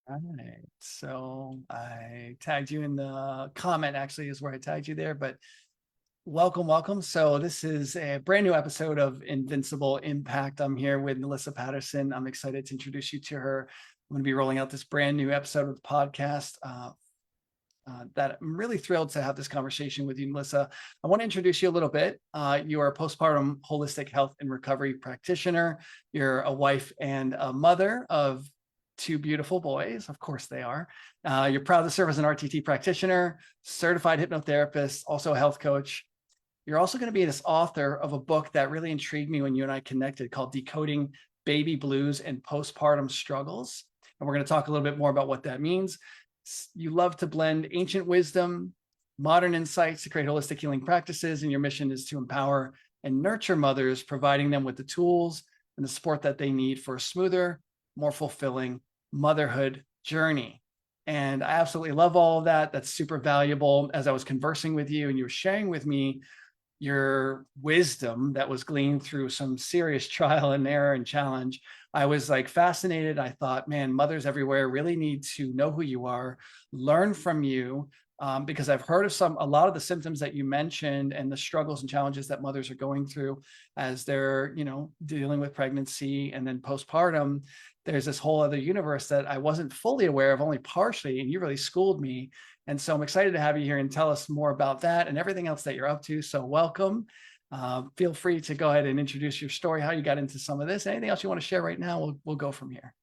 All right. So I tagged you in the comment, actually, is where I tagged you there, but welcome, welcome. So this is a brand new episode of Invincible Impact. I'm here with Neliza Patterson. I'm excited to introduce you to her. I'm going to be rolling out this brand new episode of the podcast that I'm really thrilled to have this conversation with you, Melissa. I want to introduce you a little bit. You are a postpartum holistic health and recovery practitioner. You're a wife and a mother of two beautiful boys. Of course they are. You're proud to serve as an RTT practitioner, certified hypnotherapist, also a health coach. You're also going to be this author of a book that really intrigued me when you and I connected called Decoding Baby Blues and Postpartum Struggles. And we're going to talk a little bit more about what that means. You love to blend ancient wisdom, modern insights to create holistic healing practices, and your mission is to empower and nurture mothers, providing them with the tools and the support that they need for a smoother, more fulfilling motherhood journey. And I absolutely love all of that. That's super valuable. As I was conversing with you and you were sharing with me your wisdom that was gleaned through some serious trial and error and challenge, I was like fascinated. I thought, man, mothers everywhere really need to know who you are, learn from you, because I've heard of a lot of the symptoms that you mentioned and the struggles and challenges that mothers are going through as they're, dealing with pregnancy and then postpartum. There's this whole other universe that I wasn't fully aware of, only partially, and you really schooled me. And so I'm excited to have you here and tell us more about that and everything else that you're up to. So welcome. Feel free to go ahead and introduce your story, how you got into some of this. Anything else you want to share right now, we'll go from here.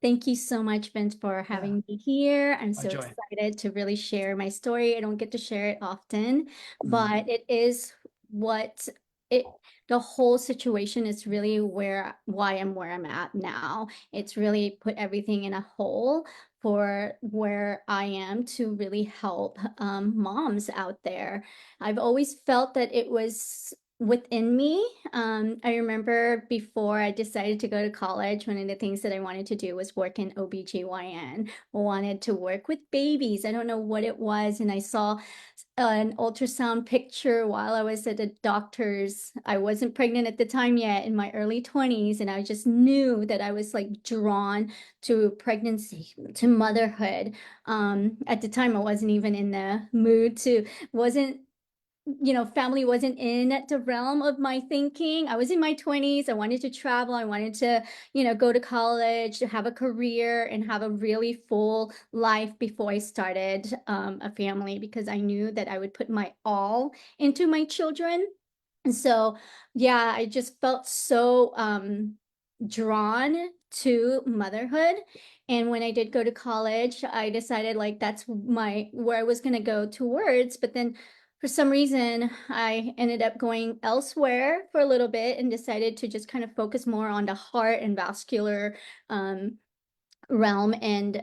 Thank you so much, Vince, for Yeah, having me here. I'm my so joy. excited to really share my story. I don't get to share it often, Mm. but it is what it the whole situation is really why I'm where I'm at now. It's really put everything in a whole for where I am to really help moms out there. I've always felt that it was within me. I remember before I decided to go to college, one of the things that I wanted to do was work in OBGYN. Wanted to work with babies. I don't know what it was. And I saw an ultrasound picture while I was at the doctor's. I wasn't pregnant at the time yet, in my early 20s. And I just knew that I was like drawn to pregnancy, to motherhood. At the time, I wasn't even in the mood to, wasn't family wasn't in the realm of my thinking. I was in my 20s. I wanted to travel. I wanted to, go to college, to have a career and have a really full life before I started a family, because I knew that I would put my all into my children. And so, yeah, I just felt so drawn to motherhood. And when I did go to college, I decided like that's where I was going to go towards. But then for some reason, I ended up going elsewhere for a little bit and decided to just kind of focus more on the heart and vascular um, realm and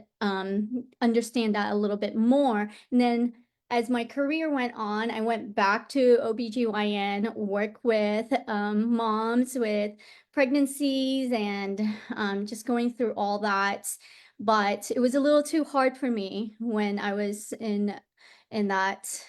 understand that a little bit more. And then as my career went on, I went back to OBGYN, work with moms with pregnancies and just going through all that. But it was a little too hard for me when I was in that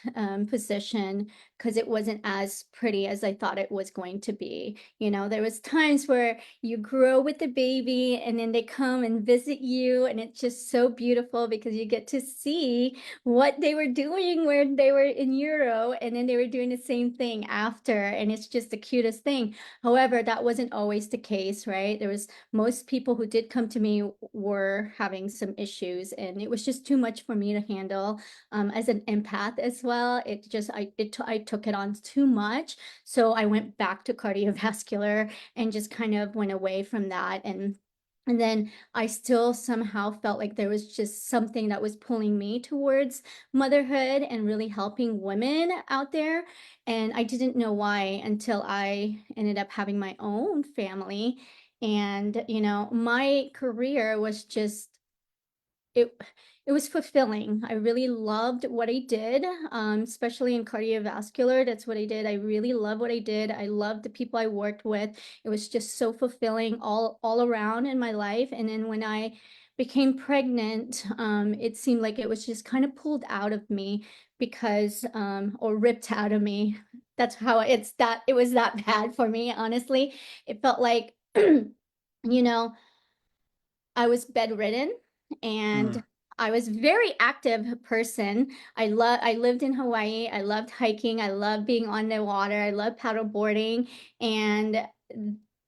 position, because it wasn't as pretty as I thought it was going to be. There was times where you grow with the baby and then they come and visit you, and it's just so beautiful because you get to see what they were doing where they were in Euro, and then they were doing the same thing after, and it's just the cutest thing. However, that wasn't always the case, right? There was most people who did come to me were having some issues, and it was just too much for me to handle. As an empath as well, I took it on too much, so I went back to cardiovascular and just kind of went away from that. And then I still somehow felt like there was just something that was pulling me towards motherhood and really helping women out there. And I didn't know why until I ended up having my own family. And, my career was just it it was fulfilling. I really loved what I did, especially in cardiovascular. That's what I did. I really love what I did. I loved the people I worked with. It was just so fulfilling all around in my life. And then when I became pregnant, it seemed like it was just kind of pulled out of me because or ripped out of me. That's how it was that bad for me, honestly. It felt like, you know, I was bedridden. Mm, and I was very active person. I lived in Hawaii. I loved hiking. I loved being on the water. I loved paddle boarding, and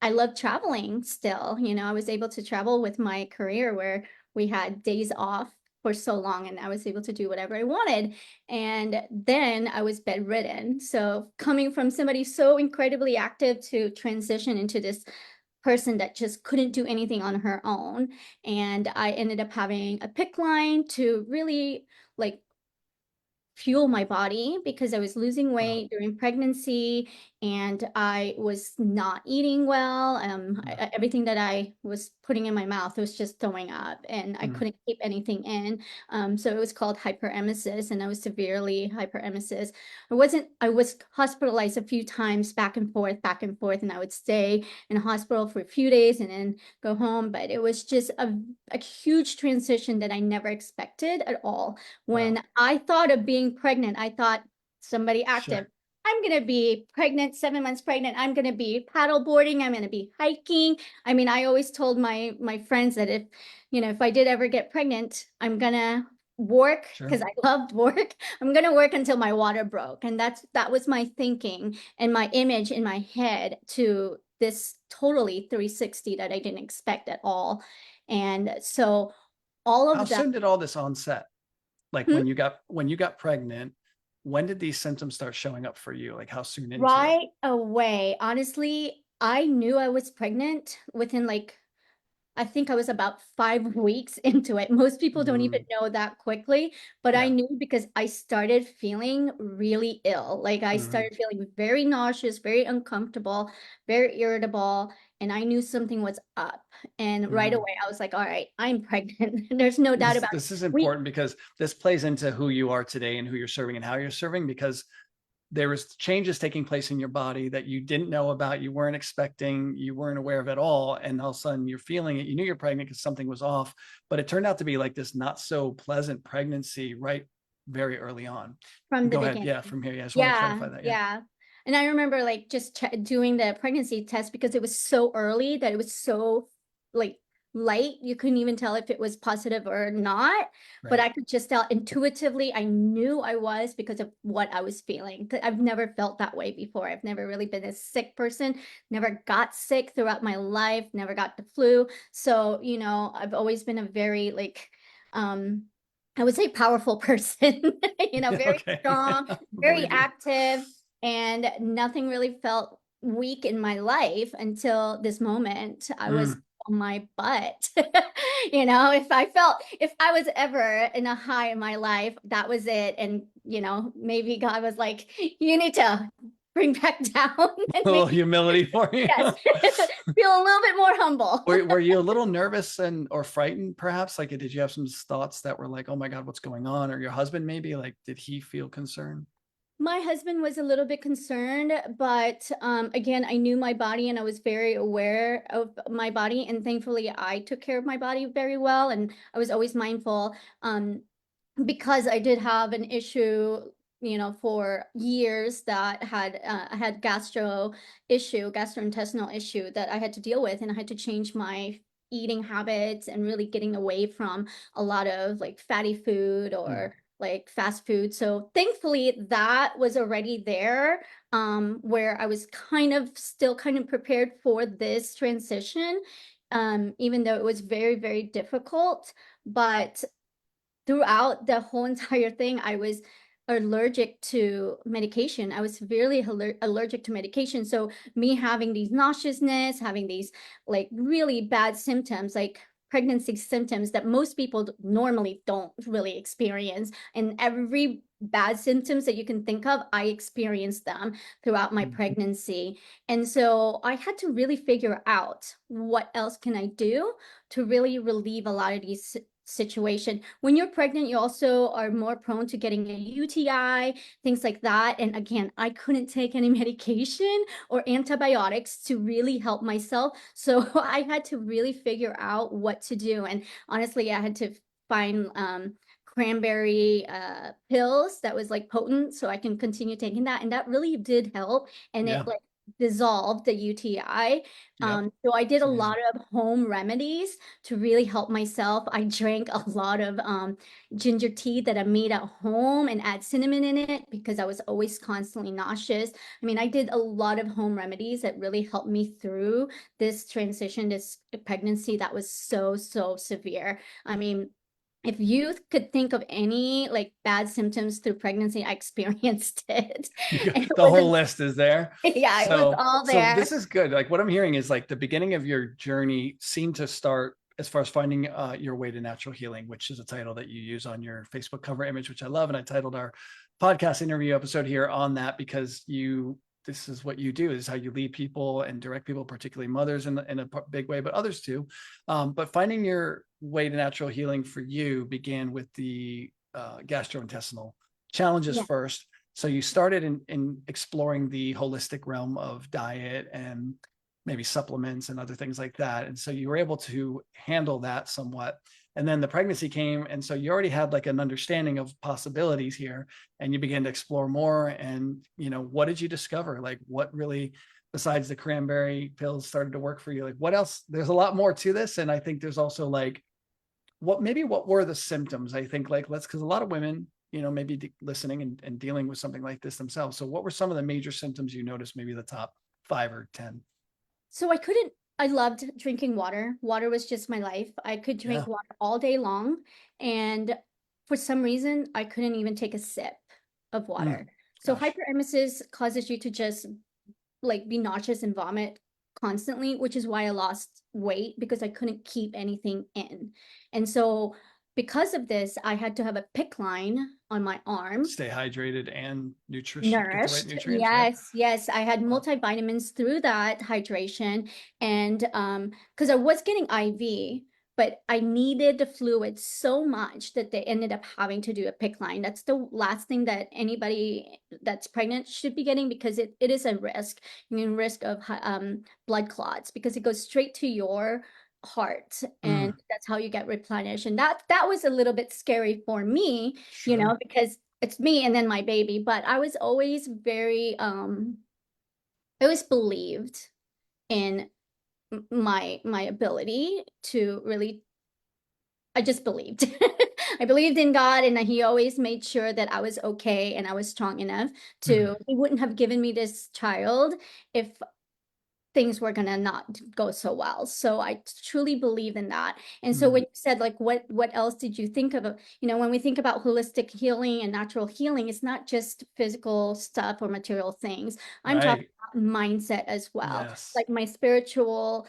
I love traveling still. I was able to travel with my career where we had days off for so long and I was able to do whatever I wanted. And then I was bedridden. So coming from somebody so incredibly active to transition into this person that just couldn't do anything on her own. And I ended up having a PICC line to really like fuel my body because I was losing wow. weight during pregnancy and I was not eating well. Yeah. Everything that I was putting in my mouth was just throwing up and I Mm, couldn't keep anything in. So it was called hyperemesis and I was severely hyperemesis. I was hospitalized a few times back and forth, and I would stay in a hospital for a few days and then go home. But it was just a huge transition that I never expected at all. wow. When I thought of being pregnant, I thought somebody active. Sure. I'm going to be pregnant, 7 months pregnant. I'm going to be paddle boarding. I'm going to be hiking. I mean, I always told my friends that if I did ever get pregnant, I'm going to work Sure. because I loved work. I'm going to work until my water broke. And that was my thinking and my image in my head to this totally 360 that I didn't expect at all. And so all How of that. soon did all this onset? Like Hmm? when you got pregnant, when did these symptoms start showing up for you? Like how soon into it? Right away. Honestly, I knew I was pregnant within I think I was about 5 weeks into it. Most people don't even Mm, know that quickly, but I yeah. knew because I started feeling really ill. Like I Hmm. started feeling very nauseous, very uncomfortable, very irritable, and I knew something was up. And right Hmm. away, I was like, all right, I'm pregnant. There's no doubt This about it. this is We important because this plays into who you are today and who you're serving and how you're serving because there was changes taking place in your body that you didn't know about, you weren't expecting, you weren't aware of at all, and all of a sudden you're feeling it. You knew you're pregnant because something was off, but it turned out to be like this not so pleasant pregnancy right very early on. from the Go ahead. beginning. Yeah, from here. Yeah, I just want to Yeah, clarify that. Yeah. yeah. And I remember just doing the pregnancy test because it was so early that it was so like light. You couldn't even tell if it was positive or not. But Right. I could just tell intuitively, I knew I was because of what I was feeling. I've never felt that way before. I've never really been a sick person, never got sick throughout my life, never got the flu. So, I've always been a very um, I would say powerful person, very Okay. strong, I very believe you. active, and nothing really felt weak in my life until this moment. I was Mm. on my butt. If I was ever in a high in my life, that was it. And, maybe God was like, you need to bring back down and A little maybe, humility for you. yes, feel a little bit more humble. Were you a little nervous and or frightened perhaps? Like did you have some thoughts that were like, oh my God, what's going on? Or your husband maybe like did he feel concerned? My husband was a little bit concerned, but again, I knew my body and I was very aware of my body. And thankfully, I took care of my body very well. And I was always mindful because I did have an issue, for years that I had gastrointestinal issue that I had to deal with. And I had to change my eating habits and really getting away from a lot of fatty food Mm, or fast food. So thankfully that was already there, where I was still kind of prepared for this transition, even though it was very, very difficult. But throughout the whole entire thing, I was allergic to medication. I was severely allergic to medication. So me having these nauseousness, having these really bad symptoms, like pregnancy symptoms that most people normally don't really experience. And every bad symptoms that you can think of, I experienced them throughout my mm, pregnancy. And so I had to really figure out what else can I do to really relieve a lot of these situation. When you're pregnant, you also are more prone to getting a UTI, things like that. And again, I couldn't take any medication or antibiotics to really help myself. So I had to really figure out what to do. And honestly, I had to find cranberry pills that was potent so I can continue taking that. And that really did help. And it yeah. dissolve the UTI. Yep. So I did It's a amazing. lot of home remedies to really help myself. I drank a lot of ginger tea that I made at home and add cinnamon in it because I was always constantly nauseous. I mean, I did a lot of home remedies that really helped me through this transition, this pregnancy that was so, so severe. I mean, if you could think of any like bad symptoms through pregnancy, I experienced it. And it The was, whole list is there. yeah, it was So, all so there. this is good. Like what I'm hearing is like the beginning of your journey seemed to start as far as finding your way to natural healing, which is a title that you use on your Facebook cover image, which I love. And I titled our podcast interview episode here on that because this is what you do. This is how you lead people and direct people, particularly mothers in a big way, but others too. But finding your way to natural healing for you began with the gastrointestinal challenges Yeah. first. So you started in exploring the holistic realm of diet and maybe supplements and other things like that. And so you were able to handle that somewhat. And then the pregnancy came. And so you already had like an understanding of possibilities here and you began to explore more. And, what did you discover? Like what really, besides the cranberry pills started to work for you? Like what else? There's a lot more to this. And I think there's also like, what were the symptoms? I think like because a lot of women, maybe listening and dealing with something like this themselves. So what were some of the major symptoms you noticed, maybe the top 5 or 10? So I loved drinking water. Water was just my life. I could Yeah. drink water all day long. And for some reason, I couldn't even take a sip of water. So Gosh. hyperemesis causes you to just like be nauseous and vomit constantly, which is why I lost weight because I couldn't keep anything in. And so because of this, I had to have a PICC line on my arm. Stay hydrated and nutrition, get the right Nourished. nutrients, right? Yes, yes. I had Wow. multivitamins through that hydration. And because I was getting IV, but I needed the fluid so much that they ended up having to do a PICC line. That's the last thing that anybody that's pregnant should be getting because it is a risk. You're in risk of blood clots because it goes straight to your heart and Mm, that's how you get replenished. And that was a little bit scary for me, sure. because it's me and then my baby, but I was always very I always believed in my ability to really, I just believed. I believed in God and he always made sure that I was okay and I was strong enough to, Mm, he wouldn't have given me this child if things were gonna not go so well. So I truly believe in that. And so mm, when you said like what else did you think of? When we think about holistic healing and natural healing, it's not just physical stuff or material things. I'm talking right. about mindset as well. Yes. Like my spiritual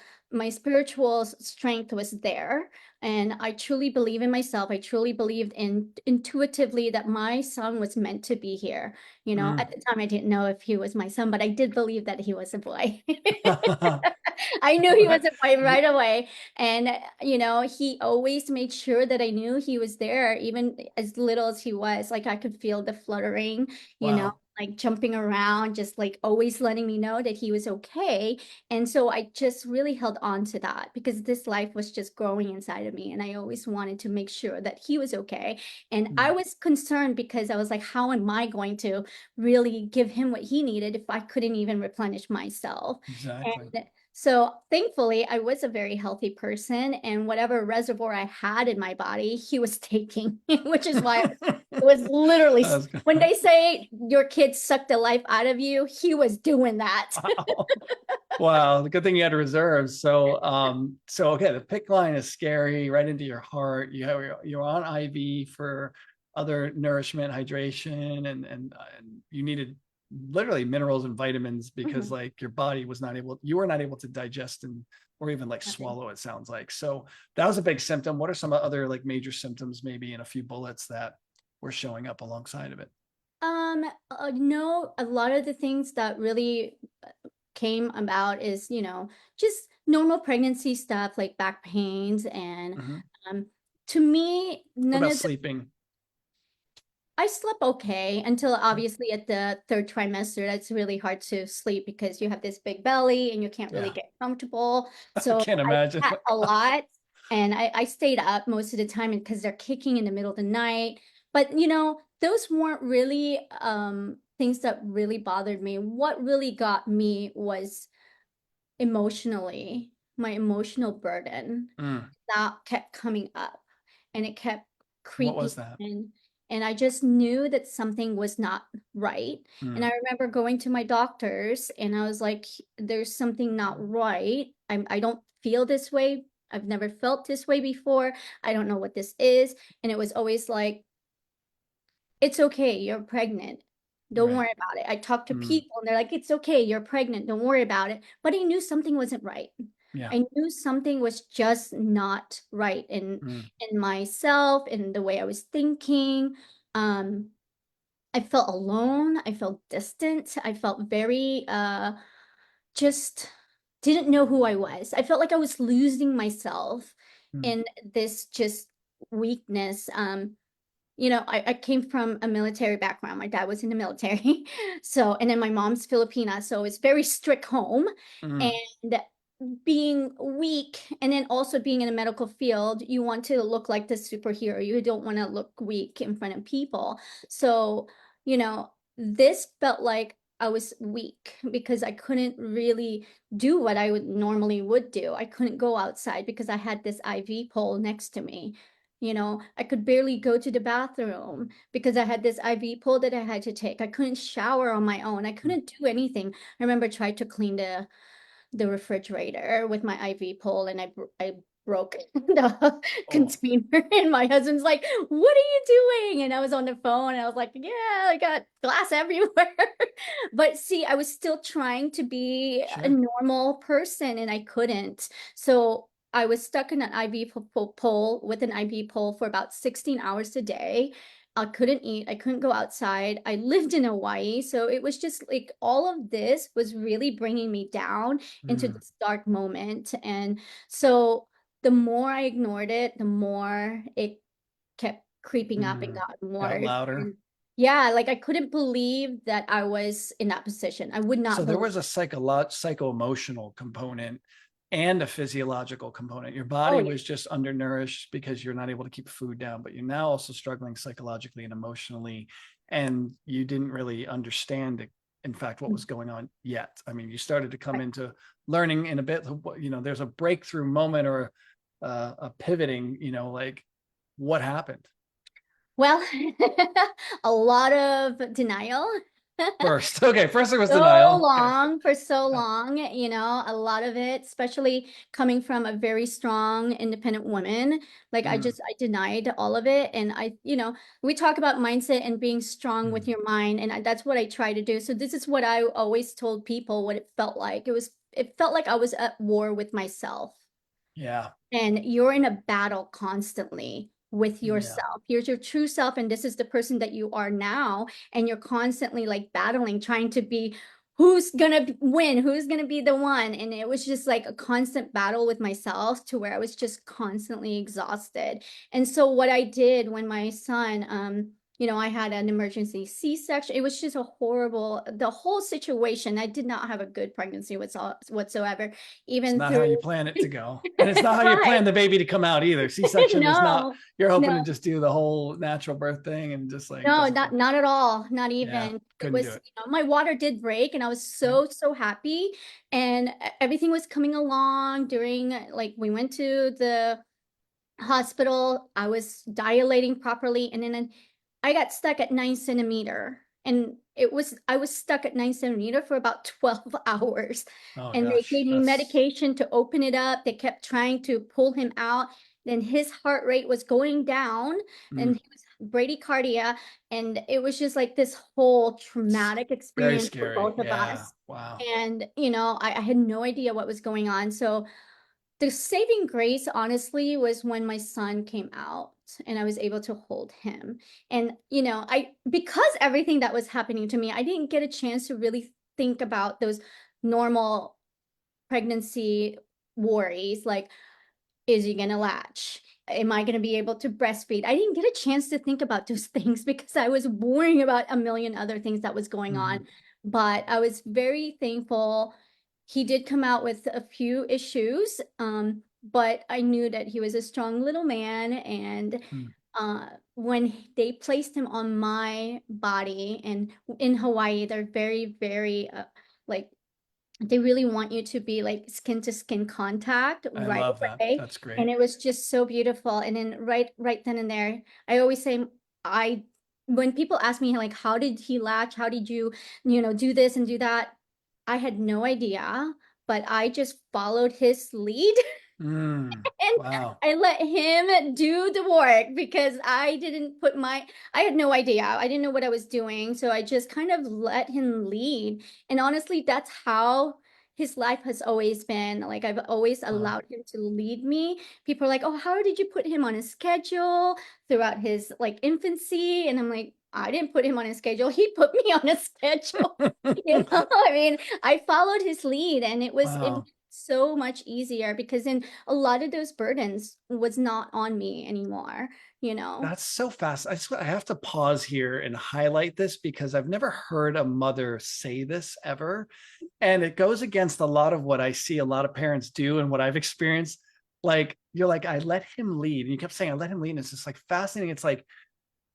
strength was there. And I truly believe in myself. I truly believed in intuitively that my son was meant to be here. Mm. At the time I didn't know if he was my son, but I did believe that he was a boy. I knew he was a boy right away. And, he always made sure that I knew he was there, even as little as he was. Like I could feel the fluttering, Wow. like jumping around, just like always letting me know that he was okay. And so I just really held on to that because this life was just growing inside of me. And I always wanted to make sure that he was okay. And I Mm, was concerned because I was like, how am I going to really give him what he needed if I couldn't even replenish myself? exactly. And so thankfully, I was a very healthy person, and whatever reservoir I had in my body, he was taking, which is why it was literally That's good. when they say your kid sucked the life out of you, he was doing that. Wow. Wow. The good thing you had reserves. So okay, the PICC line is scary, right into your heart. You're on IV for other nourishment, hydration, and you needed literally minerals and vitamins because Mhm. like your body you were not able to digest and or even like Nothing. swallow, it sounds like. So that was a big symptom. What are some other like major symptoms, maybe in a few bullets that were showing up alongside of it? No, a lot of the things that really came about is, just normal pregnancy stuff like back pains and Mhm. um to me, What none about of the sleeping? I slept okay until obviously at the third trimester. That's really hard to sleep because you have this big belly and you can't really Yeah, get comfortable. I So can't I imagine. sat a lot and I stayed up most of the time because they're kicking in the middle of the night. But those weren't really things that really bothered me, what really got me was emotionally, my emotional burden Mm. that kept coming up and it kept What creeping was that? in. And I just knew that something was not right. And I Mm. remember going to my doctors and I was like, there's something not right. I don't feel this way. I've never felt this way before. I don't know what this is. And it was always like, it's okay, you're pregnant. Don't Right. worry about it. I talked to Mm. people and they're like, it's okay, you're pregnant. Don't worry about it. But I knew something wasn't right. Yeah. I knew something was just not right Mm. in myself, in the way I was thinking. Um, I felt alone. I felt distant. I felt very just didn't know who I was. I felt like I was losing myself Mm. in this just weakness. I came from a military background. My dad was in the military. So, and then my mom's Filipina. So it's very strict home. Mm. And being weak and then also being in a medical field, you want to look like the superhero. You don't want to look weak in front of people. So, this felt like I was weak because I couldn't really do what I would normally would do. I couldn't go outside because I had this IV pole next to me. I could barely go to the bathroom because I had this IV pole that I had to take. I couldn't shower on my own. I Mm. couldn't do anything. I remember I tried to clean the refrigerator with my IV pole and I broke the Oh, container and my husband's like, what are you doing? And I was on the phone and I was like, yeah, I got glass everywhere. But see, I was still trying to be a sure. normal person and I couldn't. So I was stuck in an IV pole with an IV pole for about 16 hours a day. I couldn't eat. I couldn't go outside. I lived in Hawaii. So it was just like all of this was really bringing me down into Mm. this dark moment. And so the more I ignored it, the more it kept creeping up and Mm. got Got worse. louder. And yeah, like I couldn't believe that I was in that position. I would So not there believe. was a psycho-emotional component and a physiological component. Your Oh, body yeah. was just undernourished because you're not able to keep food down, but you're now also struggling psychologically and emotionally, and you didn't really understand it, in fact, what was going on yet. I mean, you started to come Right. into learning in a bit, there's a breakthrough moment or a pivoting, like what happened Well, a lot of denial. first. Okay, first it was So denial. Okay. long, for so long, a lot of it, especially coming from a very strong, independent woman. Like Mm. I denied all of it. And we talk about mindset and being strong with Mm. your mind. And that's what I try to do. So this is what I always told people what it felt like. It felt like I was at war with myself. Yeah. And you're in a battle constantly with Yeah. yourself. Here's your true self, and this is the person that you are now. And you're constantly like battling, trying to be who's gonna win, who's gonna be the one. And it was just like a constant battle with myself to where I was just constantly exhausted. And so what I did when my son, I had an emergency C-section. It was just the whole situation. I did not have a good pregnancy whatsoever, It's even not how you through plan it to go. And it's not how you right. plan the baby to come out either. C-section is not, No, you're hoping no, to just do the whole natural birth thing and just like, it no, doesn't not work. not at all. Not Yeah. even. It Couldn't do was, it. my water did break and I was Yeah. so happy. And everything was coming along during like we went to the hospital. I was dilating properly, and then I got stuck at 9 centimeter. And I was stuck at 9 centimeter for about 12 hours. Oh And they gosh. gave me That's, medication to open it up. They kept trying to pull him out. Then his heart rate was going down and mm, he was bradycardia. And it was just like this whole it's traumatic very experience for scary. both of Yeah. us. Wow. And, I had no idea what was going on. So the saving grace, honestly, was when my son came out and I was able to hold him. And, because everything that was happening to me, I didn't get a chance to really think about those normal pregnancy worries like, is he going to latch? Am I going to be able to breastfeed? I didn't get a chance to think about those things because I was worrying about a million other things that was going on. Mhm. But I was very thankful. He did come out with a few issues, but I knew that he was a strong little man and Mm. when they placed him on my body, and in Hawaii, they're very, very like they really want you to be like skin to skin contact I right love that. away. That's great. And it was just so beautiful. And then right then and there, I always say, I when people ask me like, how did he latch? How did you, do this and do that? I had no idea, but I just followed his lead. And Wow. I let him do the work because I didn't put I had no idea. I didn't know what I was doing. So I just kind of let him lead. And honestly, that's how his life has always been. Like I've always Wow. allowed him to lead me. People are like, "Oh, how did you put him on a schedule throughout his like infancy?" And I'm like, I didn't put him on a schedule. He put me on a schedule. I mean, I followed his lead, and it was Wow. so much easier because then a lot of those burdens was not on me anymore, you know? That's so fast. I have to pause here and highlight this because I've never heard a mother say this ever. And it goes against a lot of what I see a lot of parents do and what I've experienced. Like, you're like, I let him lead. And you kept saying, I let him lead. And it's just like fascinating. It's like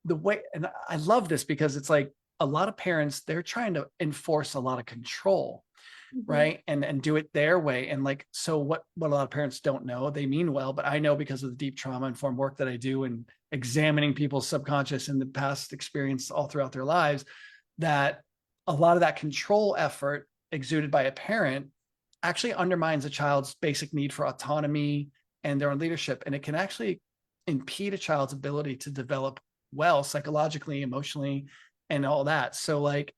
the way, and I love this because it's like a lot of parents, they're trying to enforce a lot of control, Mhm. right, and do it their way. And like, so what a lot of parents don't know, they mean well, but I know because of the deep trauma informed work that I do and examining people's subconscious and the past experience all throughout their lives, that a lot of that control effort exuded by a parent actually undermines a child's basic need for autonomy and their own leadership, and it can actually impede a child's ability to develop well psychologically, emotionally, and all that. So like,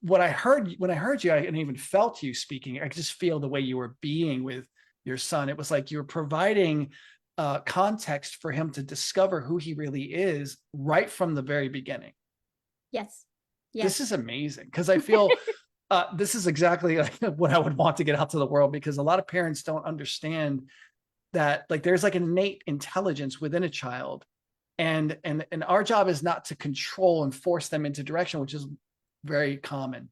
what I heard when I heard you, and even felt you speaking, I could just feel the way you were being with your son. It was like you were providing context for him to discover who he really is right from the very beginning. Yes. This Yes. is amazing because I feel this is exactly like what I would want to get out to the world, because a lot of parents don't understand that like there's like an innate intelligence within a child, and our job is not to control and force them into direction, which is very common,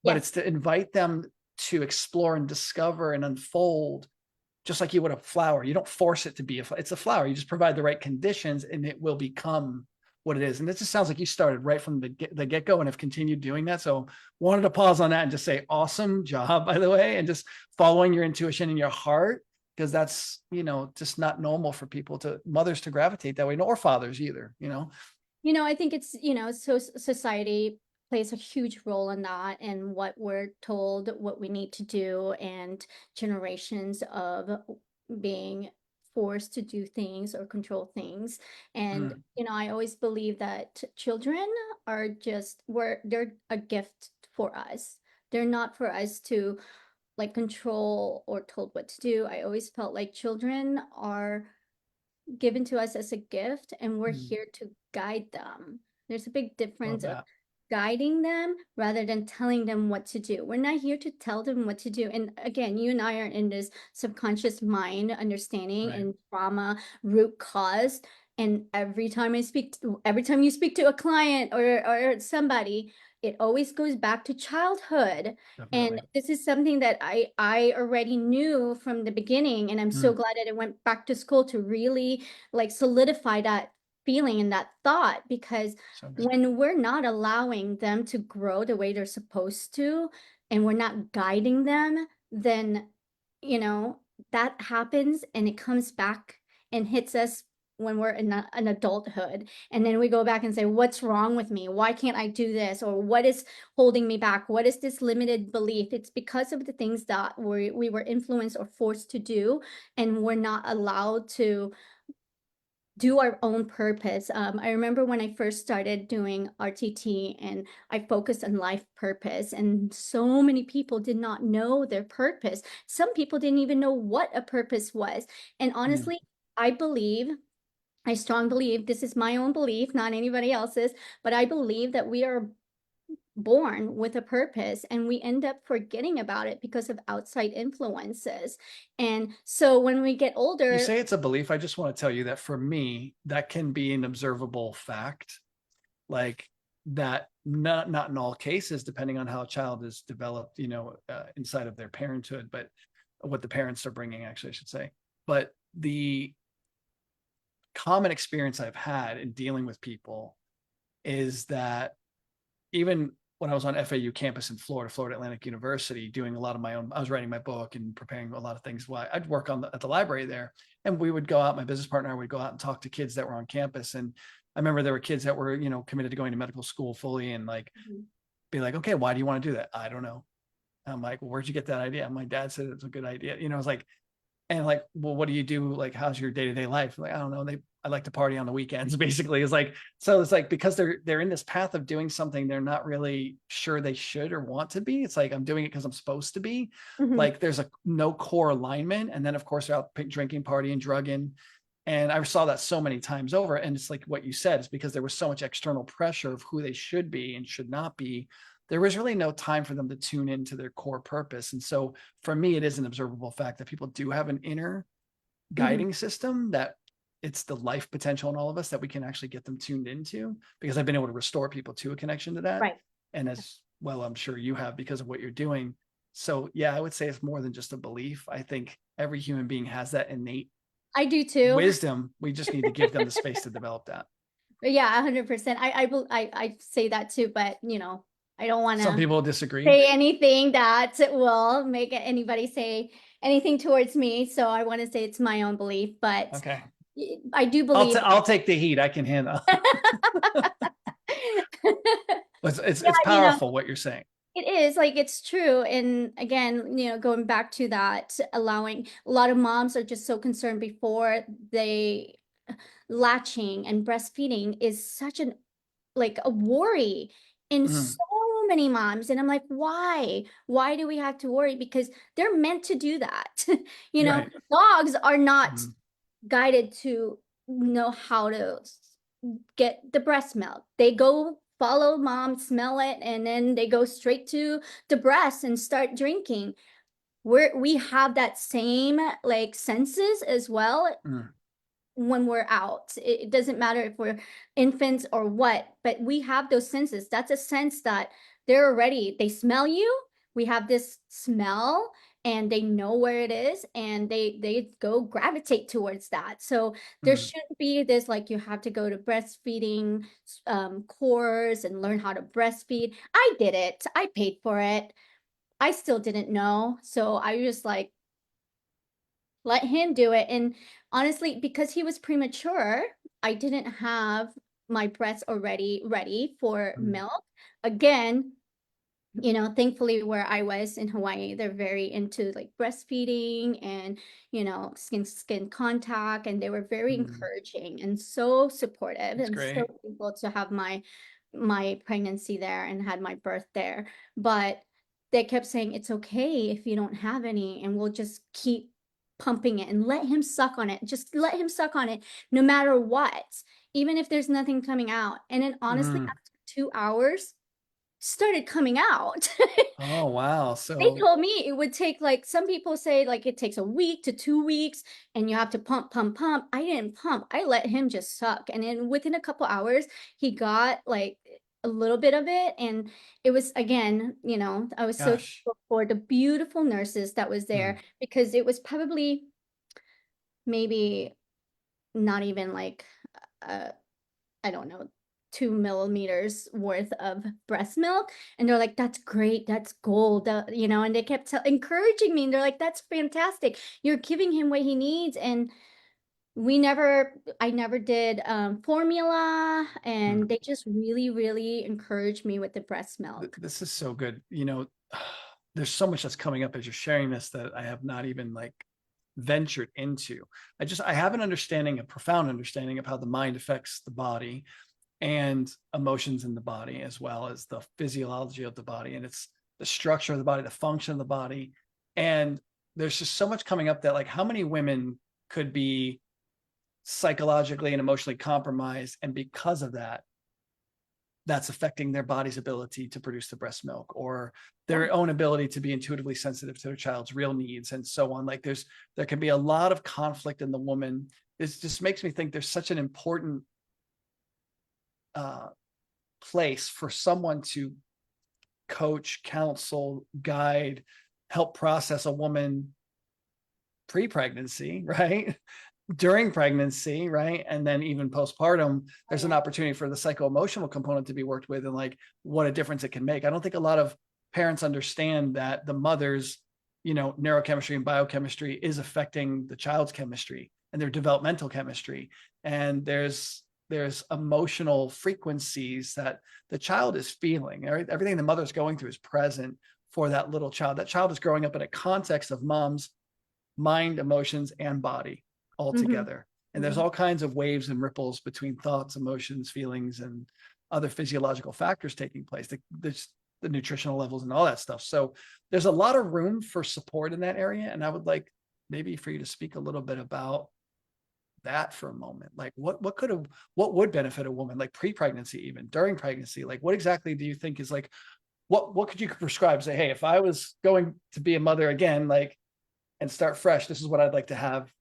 but it's Yes. to invite them to explore and discover and unfold, just like you would a flower. You don't force it to be it's a flower. You just provide the right conditions and it will become what it is. And it just sounds like you started right from the get-go and have continued doing that. So wanted to pause on that and just say, awesome job, by the way, and just following your intuition and your heart, because that's, just not normal for people to mothers to gravitate that way, nor fathers either. I think it's, so society plays a huge role in that and what we're told, what we need to do, and generations of being forced to do things or control things. And, Mm, I always believe that children are they're a gift for us. They're not for us to like control or told what to do. I always felt like children are given to us as a gift, and we're mm, here to guide them. There's a big love difference of that. guiding them rather than telling them what to do. We're not here to tell them what to do. And again, you and I are in this subconscious mind understanding Right. and trauma root cause. And every time you speak to a client or somebody, it always goes back to childhood. And Definitely. this is something that I already knew from the beginning. And I'm so Mm, glad that I went back to school to really like solidify that feeling and that thought, because so good. when we're not allowing them to grow the way they're supposed to, and we're not guiding them, then, you know, that happens and it comes back and hits us when we're in an adulthood. And then we go back and say, what's wrong with me? Why can't I do this? Or what is holding me back? What is this limited belief? It's because of the things that we were influenced or forced to do, and we're not allowed to do our own purpose. I remember when I first started doing RTT and I focused on life purpose, and so many people did not know their purpose. Some people didn't even know what a purpose was. And Mm. honestly, I strong believe, this is my own belief, not anybody else's, but I believe that we are born with a purpose and we end up forgetting about it because of outside influences. And so when we get You older, say it's a belief. I just want to tell you that for me, that can be an observable fact. Like that, not in all cases, depending on how a child is developed, inside of their parenthood, but what the parents are bringing, actually, I should say. But the common experience I've had in dealing with people is that even when I was on FAU campus in Florida, Florida Atlantic University, doing a lot of my own, I was writing my book and preparing a lot of things. While I'd work at the library there, and we would go out, my business partner and I would go out and talk to kids that were on campus. And I remember there were kids that were, committed to going to medical school fully, and like, be like, okay, why do you want to do that? I don't know. I'm like, well, where'd you get that idea? My dad said it's a good idea. I was like, and like, well, what do you do? Like, how's your day-to-day life? Like, I don't know. I like to party on the weekends, basically. It's like, so it's like, because they're in this path of doing something they're not really sure they should or want to be. It's like, I'm doing it because I'm supposed to be. Like, there's no core alignment. And then of course they're out drinking, partying, drugging. And I saw that so many times over. And it's like what you said, is because there was so much external pressure of who they should be and should not be. There was really no time for them to tune into their core purpose. And so for me, it is an observable fact that people do have an inner guiding system, that it's the life potential in all of us that we can actually get them tuned into, because I've been able to restore people to a connection to that. Right. And as well, I'm sure you have, because of what you're doing. So yeah, I would say it's more than just a belief. I think every human being has that innate I do too. wisdom. We just need to give them the space to develop that. Yeah, 100%. I say that too, but I don't want Some to people disagree. say anything that will make anybody say anything towards me. So I want to say it's my own belief, but Okay. I do believe. I'll take the heat. I can handle. It's Yeah, powerful what you're saying. it is, like, it's true. And again, going back to that, allowing, a lot of moms are just so concerned before they latching, and breastfeeding is such an like a worry in so many moms. And I'm like, why do we have to worry? Because they're meant to do that. Right. Dogs are not guided to know how to get the breast milk. They go follow mom, smell it, and then they go straight to the breast and start drinking. We have that same like senses as well when we're out. It doesn't matter if we're infants or what, but we have those senses. That's a sense that they're already, they smell you. We have this smell and they know where it is, and they go gravitate towards that. So there shouldn't be this like you have to go to breastfeeding course and learn how to breastfeed. I did it. I paid for it. I still didn't know. So I was just like, let him do it. And honestly, because he was premature, I didn't have my breasts already ready for milk. Again, thankfully where I was in Hawaii, they're very into like breastfeeding and, skin contact. And they were very encouraging and so supportive. That's and great. so able to have my pregnancy there and had my birth there. But they kept saying, it's okay if you don't have any, and we'll just keep pumping it and let him suck on it. Just let him suck on it no matter what, even if there's nothing coming out. And then honestly, after 2 hours, started coming out. Oh, wow. They So told me it would take, like, some people say like it takes a week to 2 weeks and you have to pump. I didn't pump. I let him just suck. And then within a couple hours, he got like a little bit of it. And it was, again, I was so gosh. thankful for the beautiful nurses that was there, because it was probably maybe not even like, I don't know, 2 millimeters worth of breast milk. And they're like, that's great, that's gold, and they kept encouraging me, and they're like, that's fantastic, you're giving him what he needs. And I never did formula, and they just really, really encouraged me with the breast milk. This is so good. There's so much that's coming up as you're sharing this that I have not even like ventured into. I have an understanding, a profound understanding of how the mind affects the body and emotions in the body, as well as the physiology of the body, and it's the structure of the body, the function of the body. And there's just so much coming up that, like, how many women could be psychologically and emotionally compromised, and because of that, that's affecting their body's ability to produce the breast milk, or their own ability to be intuitively sensitive to their child's real needs, and so on. Like, there can be a lot of conflict in the woman. This just makes me think there's such an important place for someone to coach, counsel, guide, help process a woman pre-pregnancy, right? during pregnancy, right? And then even postpartum, there's an Yeah. opportunity for the psycho-emotional component to be worked with, and like what a difference it can make. I don't think a lot of parents understand that the mother's, neurochemistry and biochemistry is affecting the child's chemistry and their developmental chemistry. And there's emotional frequencies that the child is feeling. Everything the mother's going through is present for that little child. That child is growing up in a context of mom's mind, emotions, and body all Mhm. together. And there's Mhm. all kinds of waves and ripples between thoughts, emotions, feelings, and other physiological factors taking place, the nutritional levels and all that stuff. So there's a lot of room for support in that area. And I would like maybe for you to speak a little bit about that for a moment. Like what would benefit a woman, like pre-pregnancy, even during pregnancy? Like what exactly do you think is like, what could you prescribe? Say, hey, if I was going to be a mother again, like, and start fresh, this is what I'd like to have,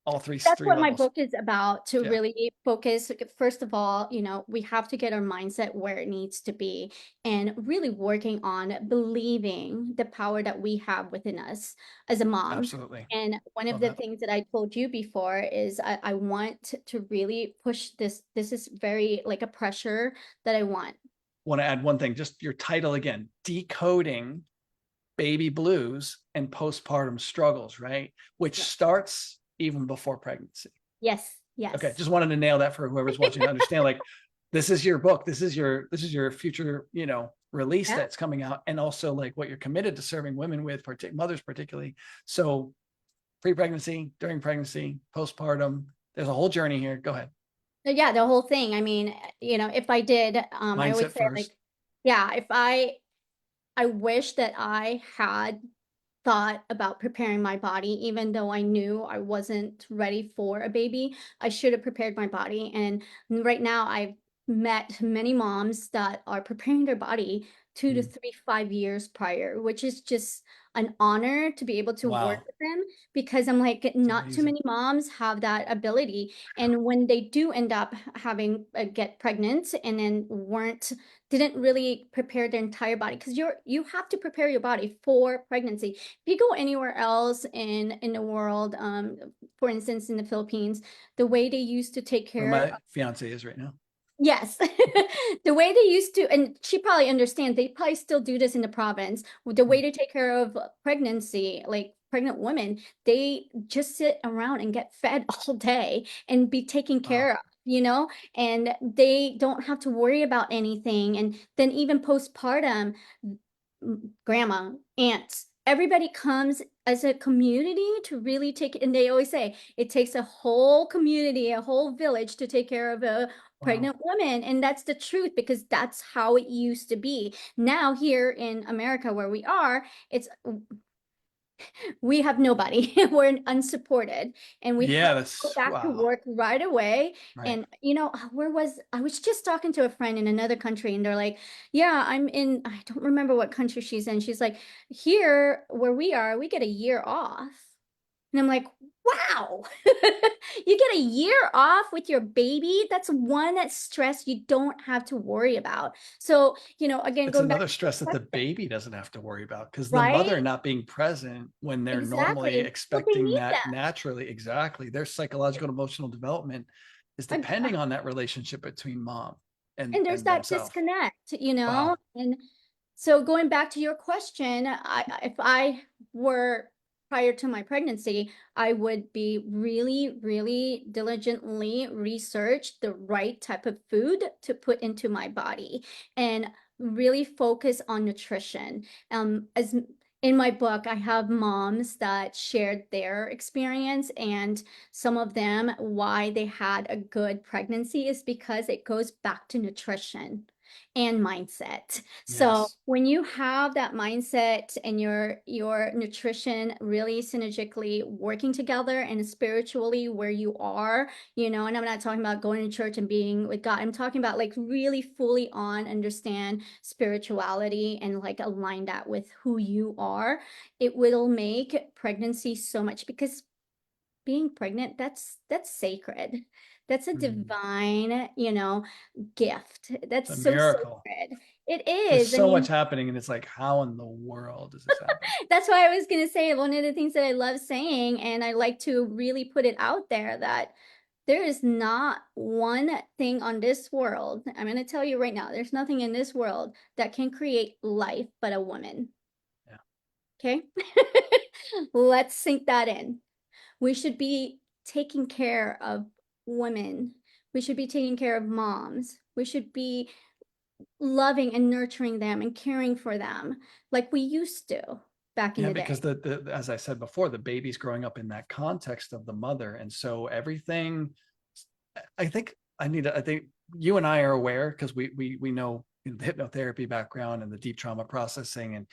all That's three what my levels. book is about, to Yeah, really focus. First of all, we have to get our mindset where it needs to be, and really working on believing the power that we have within us as a mom. absolutely. And one of Love the that. things that I told you before is I want to really push this. This is very like a pressure that I want. Want to add one thing, just your title again, Decoding Baby Blues and Postpartum Struggles, right? Which Yeah. starts even before pregnancy. Yes, Okay, yes. just wanted to nail that for whoever's watching to understand, like, this is your book, this is your future, release Yeah. that's coming out, and also like what you're committed to serving women with, mothers particularly. So pre-pregnancy, during pregnancy, postpartum, there's a whole journey here. Go ahead. Yeah, the whole thing. I mean, if I did, I always Mindset say like, first. yeah, if I wish that I had thought about preparing my body, even though I knew I wasn't ready for a baby. I should have prepared my body. And right now, I've met many moms that are preparing their body 2 to Mm. 3, 5 years prior, which is just an honor to be able to work Wow, with them, because I'm like, it's not too amazing. many moms have that ability. And when they do end up having get pregnant and then weren't didn't really prepare their entire body, because you have to prepare your body for pregnancy. If you go anywhere else in the world, for instance in the Philippines, the way they used to take Where care. my fiance is right now. Yes. The way they used to, and she probably understands, they probably still do this in the province. The way Mm. to take care of pregnancy, like pregnant women, they just sit around and get fed all day and be taken Wow. care of, and they don't have to worry about anything. And then even postpartum, grandma, aunts, everybody comes as a community to really take it. And they always say it takes a whole community, a whole village to take care of a Wow. pregnant woman. And that's the truth, because that's how it used to be. Now here in America where we are, we have nobody. We're unsupported, and we have Yeah, to go that's back to wow. work right away. Right. And where was I was just talking to a friend in another country, and they're like, yeah, I don't remember what country she's in. She's like, here where we are, we get a year off. And I'm like, wow, you get a year off with your baby. That's one stress you don't have to worry about. So, again, It's going back another to your stress that the question, baby doesn't have to worry about, because the right? mother not being present when they're normally Exactly. But they expecting need that them. naturally. Exactly. Their psychological and emotional development is depending on that relationship between mom And there's and that themselves. disconnect, Wow. and so going back to your question, if I were prior to my pregnancy, I would be really, really diligently research the right type of food to put into my body, and really focus on nutrition. As in my book, I have moms that shared their experience, and some of them, why they had a good pregnancy is because it goes back to nutrition and mindset. So Yes. when you have that mindset and your nutrition really synergistically working together, and spiritually where you are, and I'm not talking about going to church and being with God. I'm talking about like really fully on understand spirituality and like align that with who you are. It will make pregnancy so much, because being pregnant, that's sacred. That's a Mm. divine, gift. It's That's a so miracle. sacred. It There's is. I so much mean, happening, and it's like, how in the world does this happen? that's why I was going to say one of the things that I love saying, and I like to really put it out there, that there is not one thing on this world. I'm going to tell you right now, there's nothing in this world that can create life but a woman. Yeah. Okay. Let's sink that in. We should be taking care of women. We should be taking care of moms. We should be loving and nurturing them and caring for them like we used to back in Yeah, the because day. the as I said before, the baby's growing up in that context of the mother, and so everything. I think you and I are aware because we know the hypnotherapy background and the deep trauma processing, and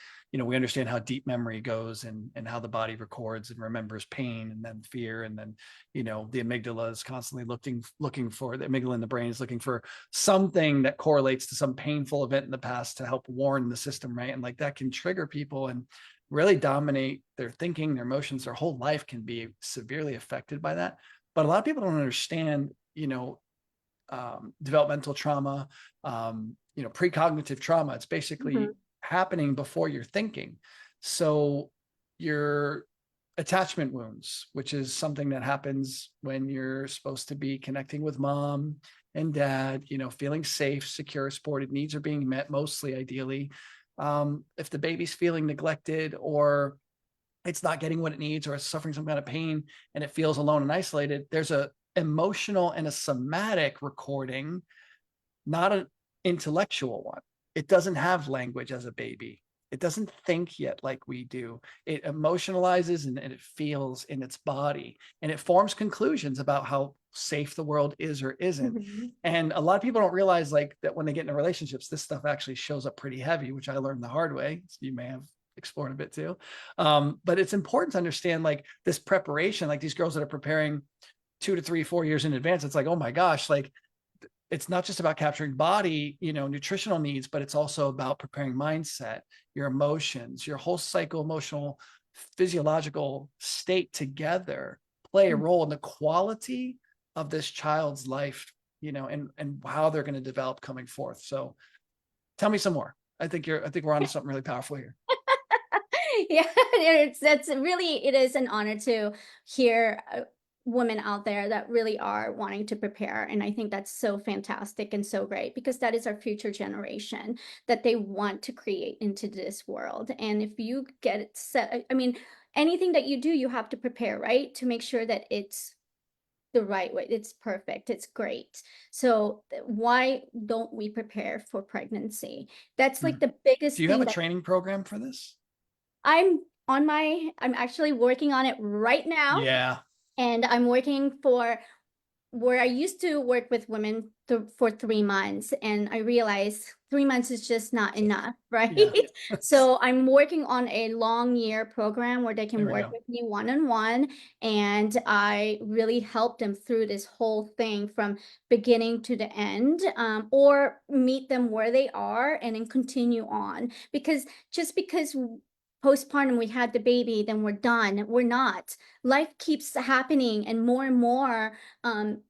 we understand how deep memory goes and how the body records and remembers pain and then fear, and then the amygdala is constantly looking for the amygdala in the brain is looking for something that correlates to some painful event in the past to help warn the system, right? And like that can trigger people and really dominate their thinking, their emotions, their whole life can be severely affected by that. But a lot of people don't understand, developmental trauma, precognitive trauma. It's basically Mhm. happening before you're thinking. So your attachment wounds, which is something that happens when you're supposed to be connecting with mom and dad, feeling safe, secure, supported, needs are being met mostly, ideally. If the baby's feeling neglected or it's not getting what it needs or it's suffering some kind of pain and it feels alone and isolated, there's a emotional and a somatic recording, not an intellectual one. It doesn't have language as a baby. It doesn't think yet like we do. It emotionalizes and it feels in its body and it forms conclusions about how safe the world is or isn't. Mhm. And a lot of people don't realize like that when they get into relationships, this stuff actually shows up pretty heavy, which I learned the hard way. So you may have explored a bit too. But it's important to understand like this preparation, like these girls that are preparing 2 to 3, 4 years in advance. It's like, oh my gosh, like it's not just about capturing body, nutritional needs, but it's also about preparing mindset, your emotions, your whole psycho emotional, physiological state together play a Mhm. role in the quality of this child's life, and how they're going to develop coming forth. So tell me some more. I think we're on to something really powerful here. Yeah, it is an honor to hear women out there that really are wanting to prepare. And I think that's so fantastic and so great because that is our future generation that they want to create into this world. And if you get it set, I mean, anything that you do, you have to prepare, right? To make sure that it's the right way. It's perfect. It's great. So why don't we prepare for pregnancy? That's Hmm. like the Do biggest you have thing a that training program for this? I'm actually working on it right now, Yeah. and I'm working for where I used to work with women for 3 months, and I realized 3 months is just not enough, right? Yeah. So I'm working on a long year program where they There can we work go. with me one on one, and I really help them through this whole thing from beginning to the end, or meet them where they are and then continue on. Because just because postpartum we had the baby, then we're done. We're not. Life keeps happening, and more um,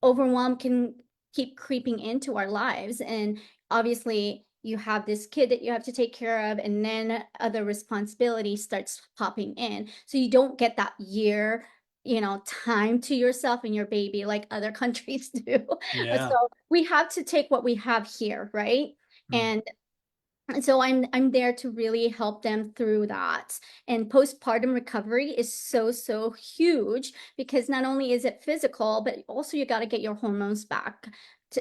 overwhelm can keep creeping into our lives. And obviously, you have this kid that you have to take care of, and then other responsibility starts popping in. So you don't get that year, time to yourself and your baby like other countries do. Yeah. So we have to take what we have here, right? Hmm. And so I'm there to really help them through that. And postpartum recovery is so huge because not only is it physical, but also you got to get your hormones back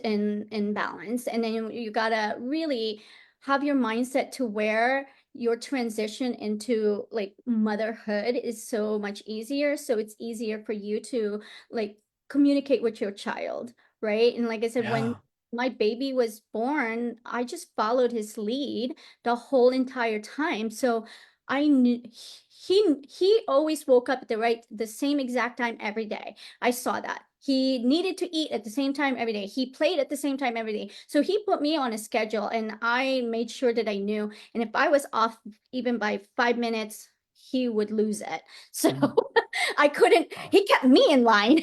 in balance. And then you got to really have your mindset to where your transition into like motherhood is so much easier. So it's easier for you to like communicate with your child, right? And like I said, when Yeah. my baby was born, I just followed his lead the whole entire time. So I knew he always woke up at the same exact time every day. I saw that. He needed to eat at the same time every day. He played at the same time every day. So he put me on a schedule and I made sure that I knew. And if I was off even by 5 minutes, he would lose it. So Hmm. I couldn't, Wow. he kept me in line.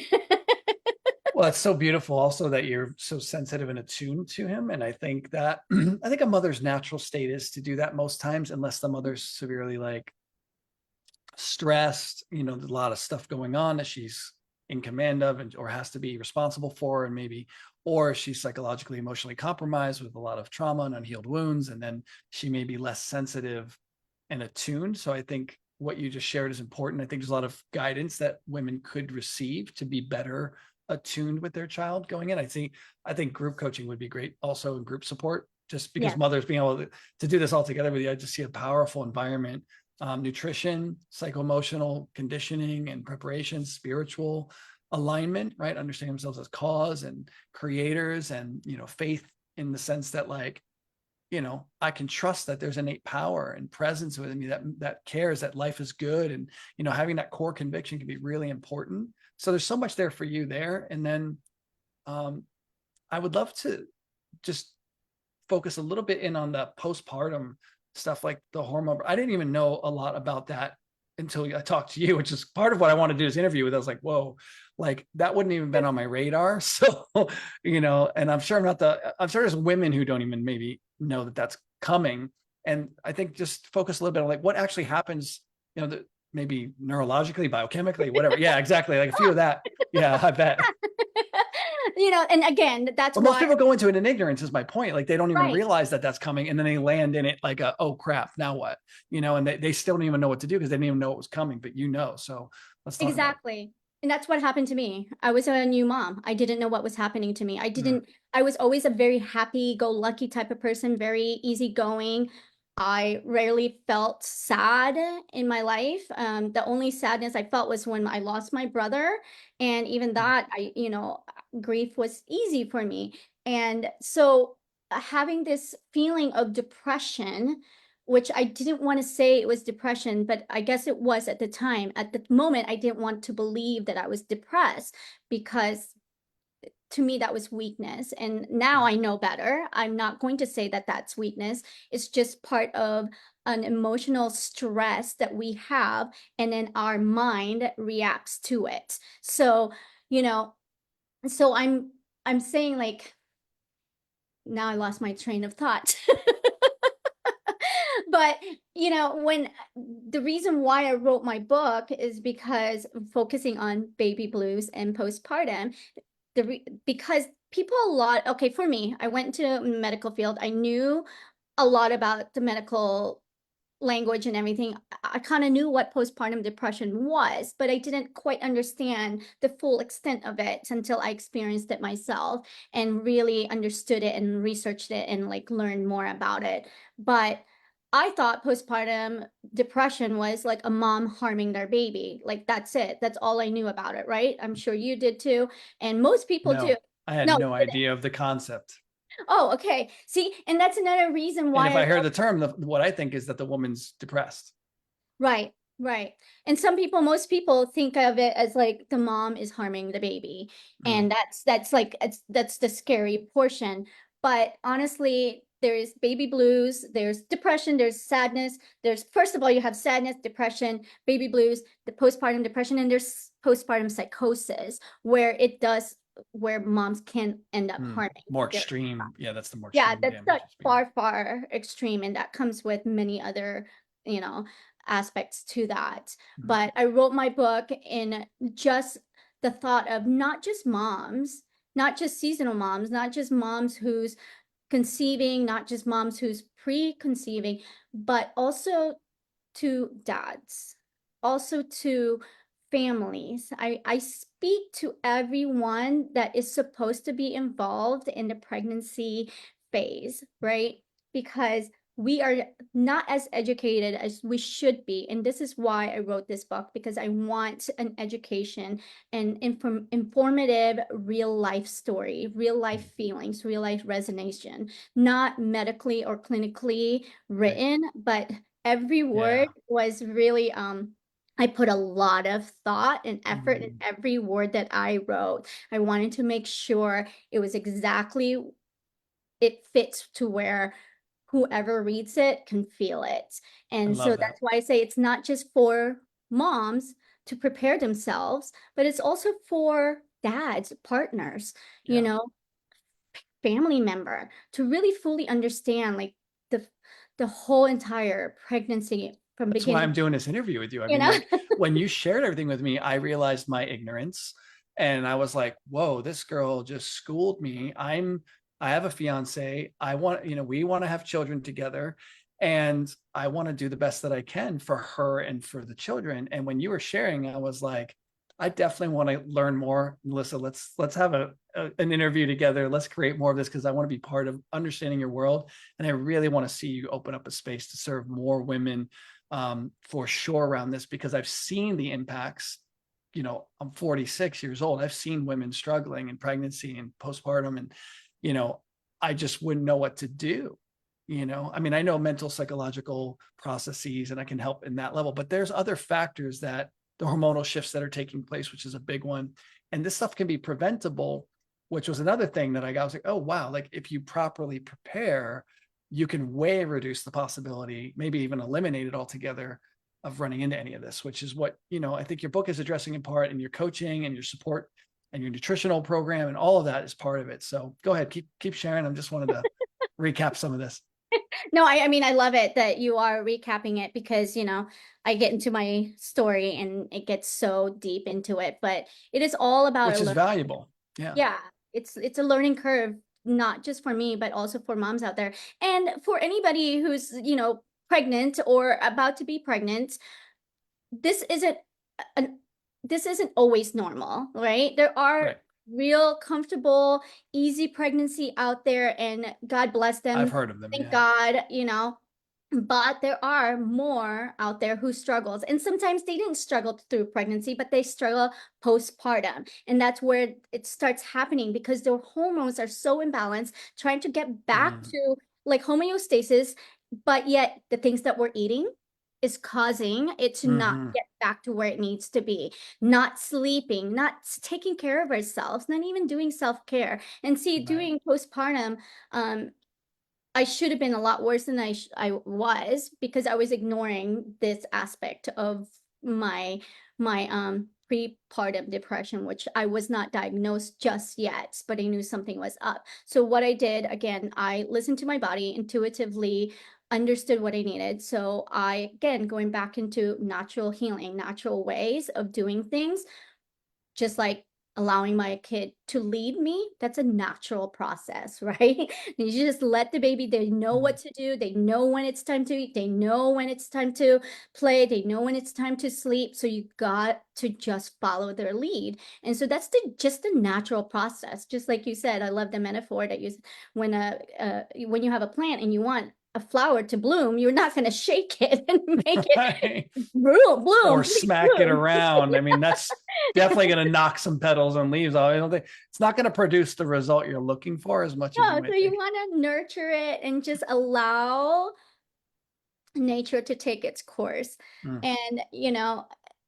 Well, it's so beautiful also that you're so sensitive and attuned to him. And I think that I think a mother's natural state is to do that most times, unless the mother's severely like stressed, there's a lot of stuff going on that she's in command of and or has to be responsible for, and maybe or she's psychologically emotionally compromised with a lot of trauma and unhealed wounds, and then she may be less sensitive and attuned. So I think what you just shared is important. I think there's a lot of guidance that women could receive to be better attuned with their child going in. I think group coaching would be great, also in group support, just because Yeah. mothers being able to do this all together with you. I just see a powerful environment. Nutrition, psycho-emotional conditioning and preparation, spiritual alignment, right? Understanding themselves as cause and creators, and faith in the sense that like, I can trust that there's innate power and presence within me that cares that life is good. And, having that core conviction can be really important. So there's so much there for you there. And then I would love to just focus a little bit in on the postpartum stuff, like the hormone. I didn't even know a lot about that until I talked to you, which is part of what I want to do this interview with. I was like, whoa, like that wouldn't even been on my radar. So, and I'm sure there's women who don't even maybe know that that's coming. And I think just focus a little bit on like what actually happens, maybe neurologically, biochemically, whatever. Yeah, exactly. Like a few of that. Yeah, I bet. And again, that's But most why, people go into it in ignorance is my point. Like they don't even right, realize that that's coming. And then they land in it like, oh crap, now what? And they still don't even know what to do because they didn't even know it was coming, but so let's talk about it. exactly. And that's what happened to me. I was a new mom. I didn't know what was happening to me. I was always a very happy-go-lucky type of person, very easygoing. I rarely felt sad in my life. The only sadness I felt was when I lost my brother. And even that, grief was easy for me. And so having this feeling of depression, which I didn't want to say it was depression, but I guess it was at the time. At the moment, I didn't want to believe that I was depressed because to me that was weakness. And now I know better. I'm not going to say that that's weakness. It's just part of an emotional stress that we have, and then our mind reacts to it. So, you know, so I'm saying like now I lost my train of thought. But when the reason why I wrote my book is because focusing on baby blues and postpartum, because people a lot, okay, for me, I went to medical field. I knew a lot about the medical language and everything. I kind of knew what postpartum depression was, but I didn't quite understand the full extent of it until I experienced it myself and really understood it and researched it and like learned more about it. But I thought postpartum depression was like a mom harming their baby. Like that's it. That's all I knew about it, right? I'm sure you did too. And most people do. No, I had No, no you didn't. idea of the concept. Oh, okay. See, and that's another reason And if why I I hear love. the term, what I think is that the woman's depressed. Right, right. And most people think of it as like the mom is harming the baby. Mm, And that's the scary portion. But honestly, there's baby blues, there's depression, there's sadness. There's first of all, you have sadness, depression, baby blues, the postpartum depression, and there's postpartum psychosis where moms can end up harming more their. extreme. Yeah, that's the more Yeah, extreme that's damage. the far, far extreme, and that comes with many other, you know, aspects to that. Mm, But I wrote my book in just the thought of not just moms, not just seasonal moms, not just moms who's conceiving, not just moms who's pre-conceiving, but also to dads, also to families. I speak to everyone that is supposed to be involved in the pregnancy phase, right? Because we are not as educated as we should be. And this is why I wrote this book, because I want an education and informative real life story, real life feelings, real life resonation, not medically or clinically right. written, but every Yeah. word was really I put a lot of thought and effort in Mm, every word that I wrote. I wanted to make sure it fits to where whoever reads it can feel it. I And so love that. that's why I say it's not just for moms to prepare themselves, but it's also for dads, partners, you Yeah. know, family member, to really fully understand like the the whole entire pregnancy from That's why beginning, I'm doing this interview with you. I you mean, know? like when you shared everything with me, I realized my ignorance and I was like, whoa, this girl just schooled me. I have a fiance. I want, we want to have children together and I want to do the best that I can for her and for the children. And when you were sharing, I was like, I definitely want to learn more. Melissa, let's have an interview together. Let's create more of this because I want to be part of understanding your world. And I really want to see you open up a space to serve more women for sure around this because I've seen the impacts. I'm 46 years old. I've seen women struggling in pregnancy and postpartum, and you know, I just wouldn't know what to do. I mean, I know mental psychological processes and I can help in that level, but there's other factors that the hormonal shifts that are taking place, which is a big one. And this stuff can be preventable, which was another thing that I got. I was like, oh wow, like if you properly prepare, you can way reduce the possibility, maybe even eliminate it altogether of running into any of this, which is what, I think your book is addressing in part, and your coaching and your support and your nutritional program and all of that is part of it. So go ahead, keep sharing. I just wanted to recap some of this. No, I mean, I love it that you are recapping it because, I get into my story and it gets so deep into it, but it is all about Which is valuable. Yeah. yeah, it's a learning curve, not just for me, but also for moms out there. And for anybody who's, pregnant or about to be pregnant, this isn't an this isn't always normal, right? There are Right. real comfortable, easy pregnancy out there, and God bless I've them. heard of them. Thank Yeah. God. But there are more out there who struggles. And sometimes they didn't struggle through pregnancy, but they struggle postpartum. And that's where it starts happening because their hormones are so imbalanced, trying to get back Mm-hmm. to like homeostasis, but yet the things that we're eating is causing it to not Mm-hmm. get back to where it needs to be. Not sleeping, not taking care of ourselves, not even doing self-care. And see, Right. doing postpartum, um, I should have been a lot worse than I was because I was ignoring this aspect of my prepartum depression, which I was not diagnosed just yet, but I knew something was up. So what I did, again, I listened to my body intuitively, understood what I needed. So I, again, going back into natural healing, natural ways of doing things, just like allowing my kid to lead me, that's a natural process, right? You just let the baby, they know Mm-hmm. what to do, they know when it's time to eat, they know when it's time to play, they know when it's time to sleep. So you got to just follow their lead. And so that's just the natural process. Just like you said, I love the metaphor that you when you have a plant and you want a flower to bloom, you're not going to shake it and make it Right. bloom, Or please smack it bloom. around. I mean, that's definitely going to knock some petals and leaves off. I don't think it's not going to produce the result you're looking for as much as you No, so might you think. want to nurture it and just allow nature to take its course. Mm, And,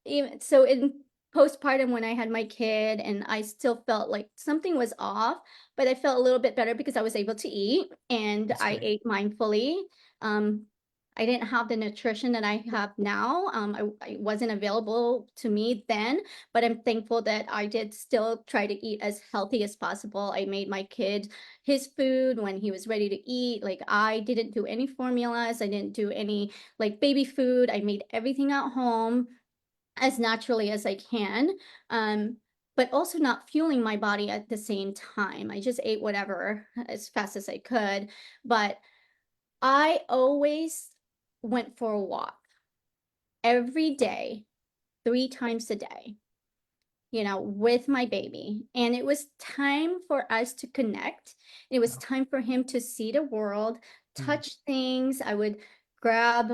even so in postpartum when I had my kid and I still felt like something was off, but I felt a little bit better because I was able to eat and that's I great. ate mindfully. Um, I didn't have the nutrition that I have now. I wasn't available to me then, but I'm thankful that I did still try to eat as healthy as possible. I made my kid his food when he was ready to eat. Like I didn't do any formulas. I didn't do any like baby food. I made everything at home as naturally as I can. Um, but also not fueling my body at the same time. I just ate whatever as fast as I could. But I always went for a walk every day, 3 times a day, with my baby. And it was time for us to connect. It was Oh, time for him to see the world, mm, touch things. I would grab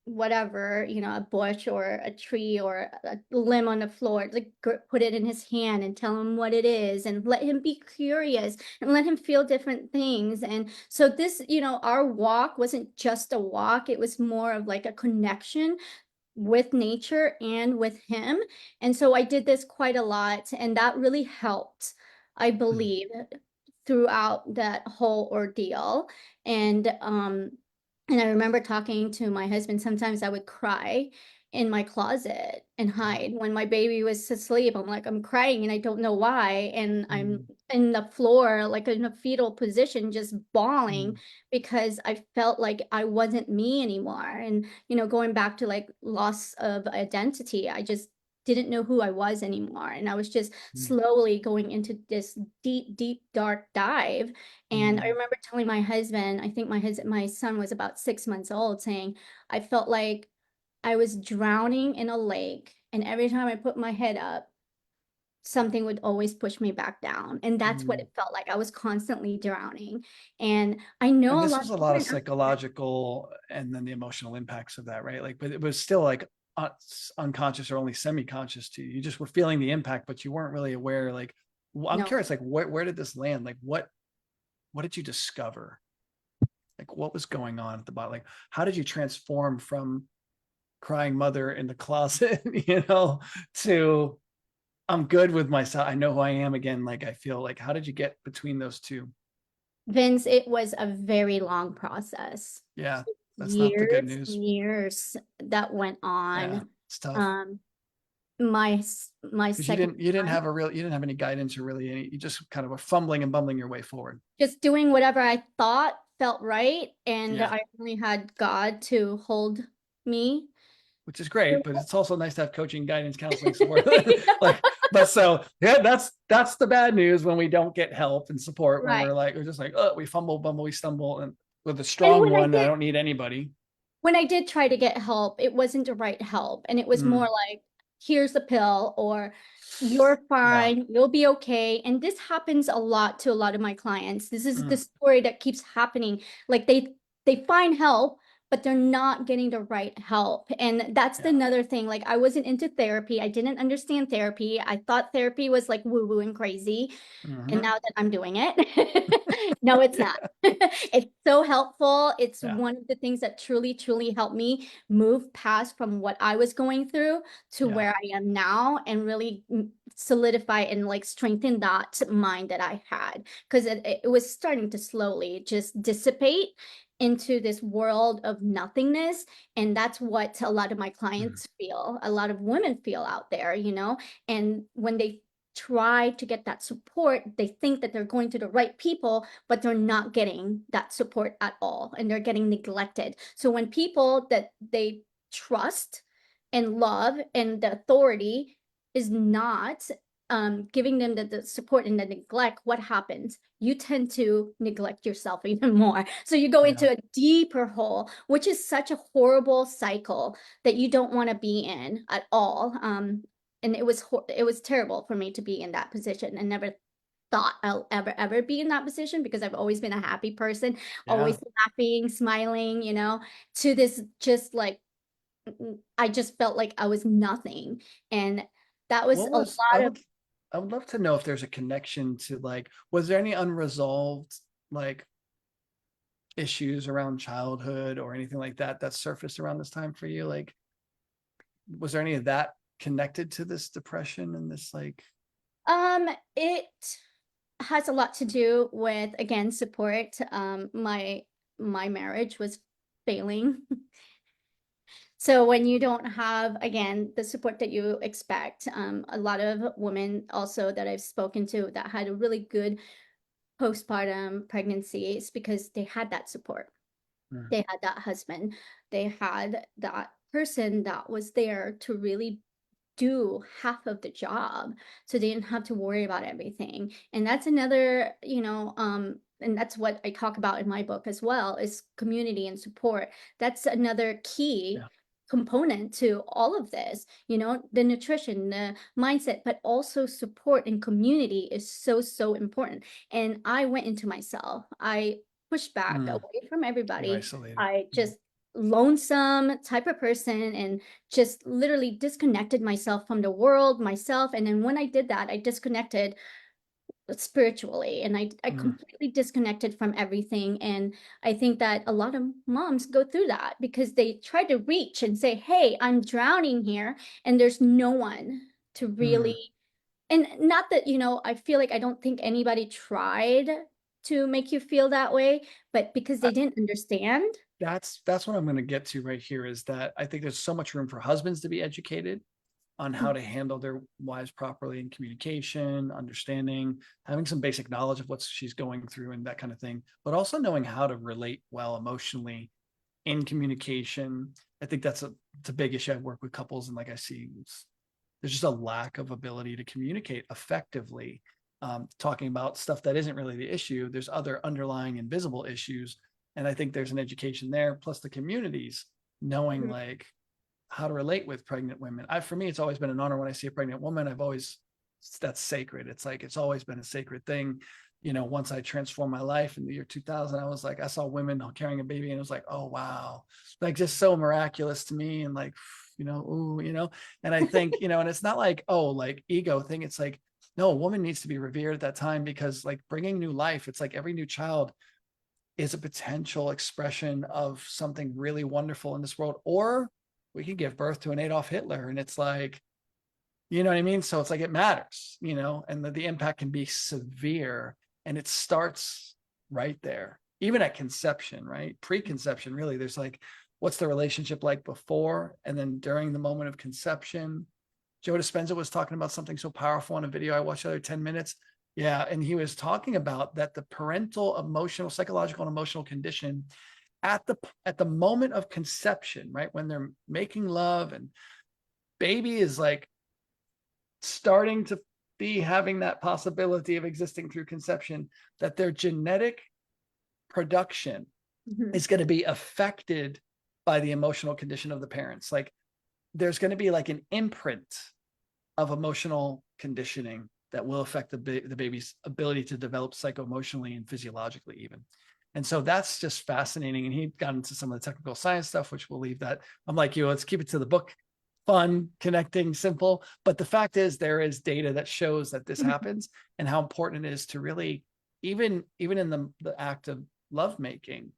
whatever, a bush or a tree or a limb on the floor, like put it in his hand and tell him what it is and let him be curious and let him feel different things. And so this, our walk wasn't just a walk, it was more of like a connection with nature and with him. And so I did this quite a lot, and that really helped, I mm, believe, throughout that whole ordeal. And And I remember talking to my husband, sometimes I would cry in my closet and hide when my baby was asleep. I'm like, I'm crying and I don't know why. And I'm Mm, in the floor, like in a fetal position, just bawling mm, because I felt like I wasn't me anymore. And, going back to like loss of identity, I just didn't know who I was anymore. And I was just mm, slowly going into this deep, deep, dark dive. And I mm, remember telling my husband, I think my son was about 6 months old, saying, I felt like I was drowning in a lake. And every time I put my head up, something would always push me back down. And that's what mm. it felt like. I was constantly drowning. And I know And a this lot was of a lot of women out there. psychological and then the emotional impacts of that, right? Like, but it was still like unconscious or only semi-conscious to you. You just were feeling the impact, but you weren't really aware. Like, I'm No, curious, like, where did this land? Like, what did you discover? Like, what was going on at the bottom? Like, how did you transform from crying mother in the closet, to I'm good with myself. I know who I am again. Like, I feel like, how did you get between those two? Vince, it was a very long process. Yeah, that's not the good Years news. and years that went Yeah, on. it's tough. Um, my Because you second didn't son, have you didn't have any guidance or really any, you just kind of were fumbling and bumbling your way forward. just doing whatever I thought felt right, and Yeah, I only had God to hold me. which is great, but it's also nice to have coaching, guidance, counseling, support. Yeah, Like, but so yeah, that's the bad news when we don't get help and support, when right. we're just like, oh, we fumble, bumble, we stumble, and with a And strong one, I don't need anybody. when I did try to get help, it wasn't the right help, and it was more Mm, like, here's the pill, or you're yeah. fine, you'll be okay. And this happens a lot to a lot of my clients. This is the Mm, story that keeps happening. Like they find help, but they're not getting the right help. And that's yeah. another thing. Like I wasn't into therapy. I didn't understand therapy. I thought therapy was like woo-woo and crazy. And Hmm. now that I'm doing it, no, it's Yeah. not. It's so helpful. It's Yeah. one of the things that truly, truly helped me move past from what I was going through to Yeah. where I am now, and really solidify and like strengthen that mind that I had, because it was starting to slowly just dissipate into this world of nothingness. And that's what a lot of my Mm, clients feel, a lot of women feel out there, and when they try to get that support, they think that they're going to the right people, but they're not getting that support at all, and they're getting neglected. So when people that they trust and love and the authority is not giving them the support and the neglect, what happens? You tend to neglect yourself even more. So you go yeah. into a deeper hole, which is such a horrible cycle that you don't want to be in at all. And it was terrible for me to be in that position, and never thought I'll ever be in that position, because I've always been a happy person, Yeah. always laughing, smiling, to this just like I just felt like I was nothing. And that was What a was lot of I would love to know if there's a connection to, like, was there any unresolved, like, issues around childhood or anything like that that surfaced around this time for you? Like, was there any of that connected to this depression and this, like, it has a lot to do with, again, support. My marriage was failing. So when you don't have, again, the support that you expect, a lot of women also that I've spoken to that had a really good postpartum pregnancy is because they had that support. mm, They had that husband. They had that person that was there to really do half of the job, so they didn't have to worry about everything. And that's another, and that's what I talk about in my book as well, is community and support. That's another key yeah. component to all of this, the nutrition, the mindset, but also support and community is so, so important. And I went into myself. I pushed back Mm, away from you everybody. isolated. I Mm, just lonesome type of person, and just literally disconnected myself from the world, myself. And then when I did that, I disconnected spiritually, and I mm. completely disconnected from everything. And I think that a lot of moms go through that because they try to reach and say, hey, I'm drowning here, and there's no one to Mm. really. And not that, I feel like I don't think anybody tried to make you feel that way, but because they I, didn't understand. that's what I'm going to get to right here, is that I think there's so much room for husbands to be educated on how to handle their wives properly in communication, understanding, having some basic knowledge of what she's going through and that kind of thing, but also knowing how to relate well emotionally in communication. I think it's a big issue. I work with couples, and like I see, there's just a lack of ability to communicate effectively. Talking about stuff that isn't really the issue. There's other underlying invisible issues. And I think there's an education there, plus the communities knowing Mhm. like how to relate with pregnant women. For me, it's always been an honor when I see a pregnant woman. That's sacred. It's like, it's always been a sacred thing. Once I transformed my life in the year 2000, I was like, I saw women carrying a baby and it was like, oh, wow. Like just so miraculous to me. And like, ooh, and I think, and it's not like, oh, like ego thing. It's like, no, a woman needs to be revered at that time, because like bringing new life, it's like every new child is a potential expression of something really wonderful in this world. Or we could give birth to an Adolf Hitler, and it's like, you know what I mean? So it's like, it matters, and the impact can be severe, and it starts right there, even at conception, right? Preconception, really. There's like, what's the relationship like before and then during the moment of conception? Joe Dispenza was talking about something so powerful in a video I watched the other 10 minutes. Yeah. And he was talking about that the parental emotional, psychological, and emotional condition at the moment of conception, right? When they're making love and baby is like starting to be having that possibility of existing through conception, that their genetic production Mhm. is going to be affected by the emotional condition of the parents. Like there's going to be like an imprint of emotional conditioning that will affect the baby's ability to develop psycho-emotionally and physiologically even. And so that's just fascinating. And he got into some of the technical science stuff, which we'll leave that. I'm like, let's keep it to the book. Fun, connecting, simple. But the fact is, there is data that shows that this Mhm. happens, and how important it is to really, even in the act of lovemaking,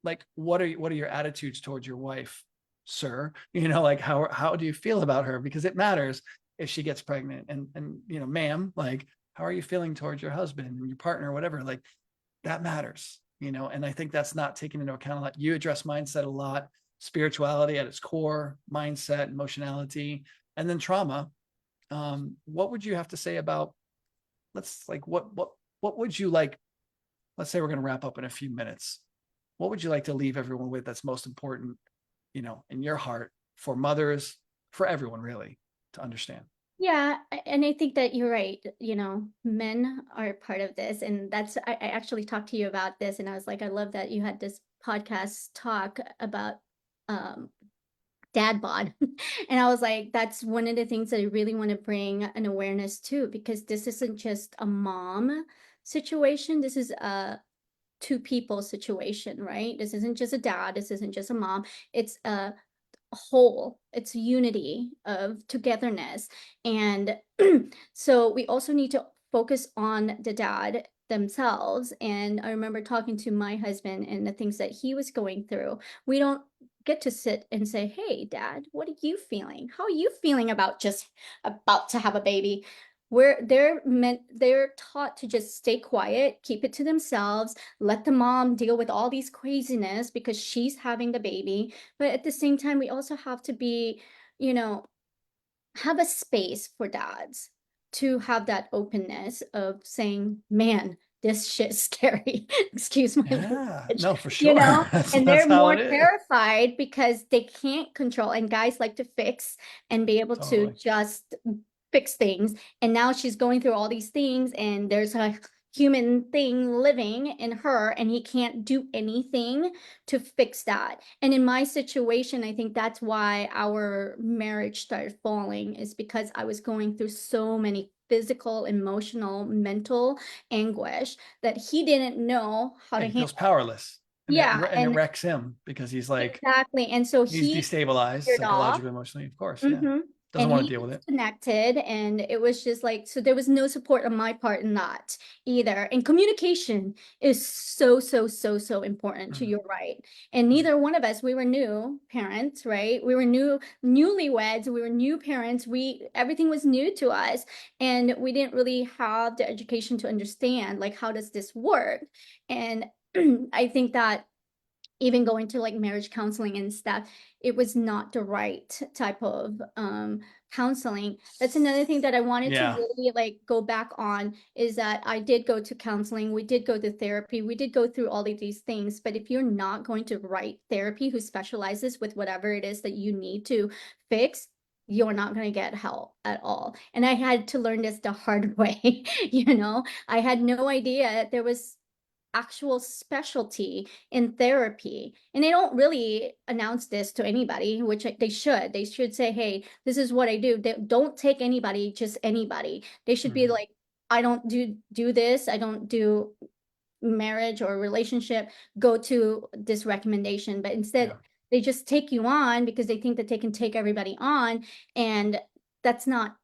like what are your attitudes towards your wife, sir? Like how do you feel about her? Because it matters if she gets pregnant. And ma'am, like how are you feeling towards your husband and your partner, whatever? Like that matters. And I think that's not taken into account a lot. You address mindset a lot, spirituality at its core, mindset, emotionality, and then trauma. What would you have to say about, let's like, what would you like, let's say we're going to wrap up in a few minutes. What would you like to leave everyone with that's most important, in your heart, for mothers, for everyone really, to understand? Yeah, and I think that you're right. Men are part of this, and I actually talked to you about this, and I was like, I love that you had this podcast talk about um dad bod. And I was like, that's one of the things that I really want to bring an awareness to, because this isn't just a mom situation. This is a two people situation, right? This isn't just a dad. This isn't just a mom. It's a whole, it's unity of togetherness. And so we also need to focus on the dad themselves. And I remember talking to my husband and the things that he was going through. We don't get to sit and say, hey dad, what are you feeling? How are you feeling about just about to have a baby? Where they're taught to just stay quiet, keep it to themselves, let the mom deal with all these craziness because she's having the baby. But at the same time, we also have to be, you know, have a space for dads to have that openness of saying, man, this shit's scary. Excuse my Yeah, language, no, for sure. and That's they're how more it is. terrified because they can't control. And guys like to fix and be able to Totally. just fix things. And now she's going through all these things, and there's a human thing living in her, and he can't do anything to fix that. And in my situation, I think that's why our marriage started falling, is because I was going through so many physical, emotional, mental anguish that he didn't know how Yeah, to he feels handle. powerless, and it Yeah, and it and wrecks him because he's like, exactly. And so he's he destabilized veered off. psychologically, emotionally, of course. Yeah, Mm-hmm. doesn't And want he to deal with it. disconnected, and it was just like, so there was no support on my part in that either. And communication is so, so, so, so important, to Mm, your right. And mm. neither one of us, we were new parents, right? We were newlyweds, we were new parents. Everything was new to us, and we didn't really have the education to understand, like, how does this work? And I think that even going to like marriage counseling and stuff, it was not the right type of counseling. That's another thing that I wanted to Yeah. really like go back on, is that I did go to counseling, we did go to therapy, we did go through all of these things, but if you're not going to right therapy who specializes with whatever it is that you need to fix, you're not going to get help at all. And I had to learn this the hard way. I had no idea there was actual specialty in therapy, and they don't really announce this to anybody, which they should say, hey, this is what I do. They don't take anybody, just anybody. They should be like, I don't do this, I don't do marriage or relationship, go to this recommendation. But instead, Yeah. they just take you on because they think that they can take everybody on, and that's not,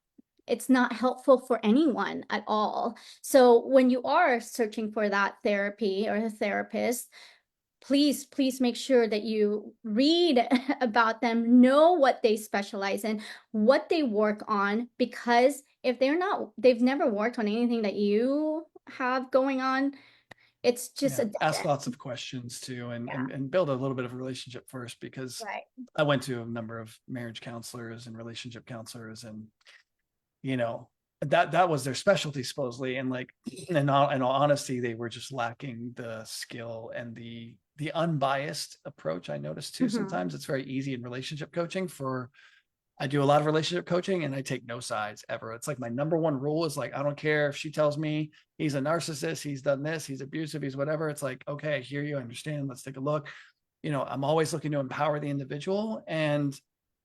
it's not helpful for anyone at all. So when you are searching for that therapy or a therapist, please make sure that you read about them, know what they specialize in, what they work on, because if they've never worked on anything that you have going on, it's just Yeah. a dead Ask end. lots of questions too, and, Yeah. and build a little bit of a relationship first, because Right. I went to a number of marriage counselors and relationship counselors, and you know, that was their specialty supposedly. And like, in all honesty, they were just lacking the skill and the unbiased approach. I noticed too, Mhm. sometimes it's very easy in relationship coaching I do a lot of relationship coaching and I take no sides ever. It's like my number one rule is like, I don't care if she tells me he's a narcissist, he's done this, he's abusive, he's whatever. It's like, okay, I hear you, I understand. Let's take a look. I'm always looking to empower the individual, and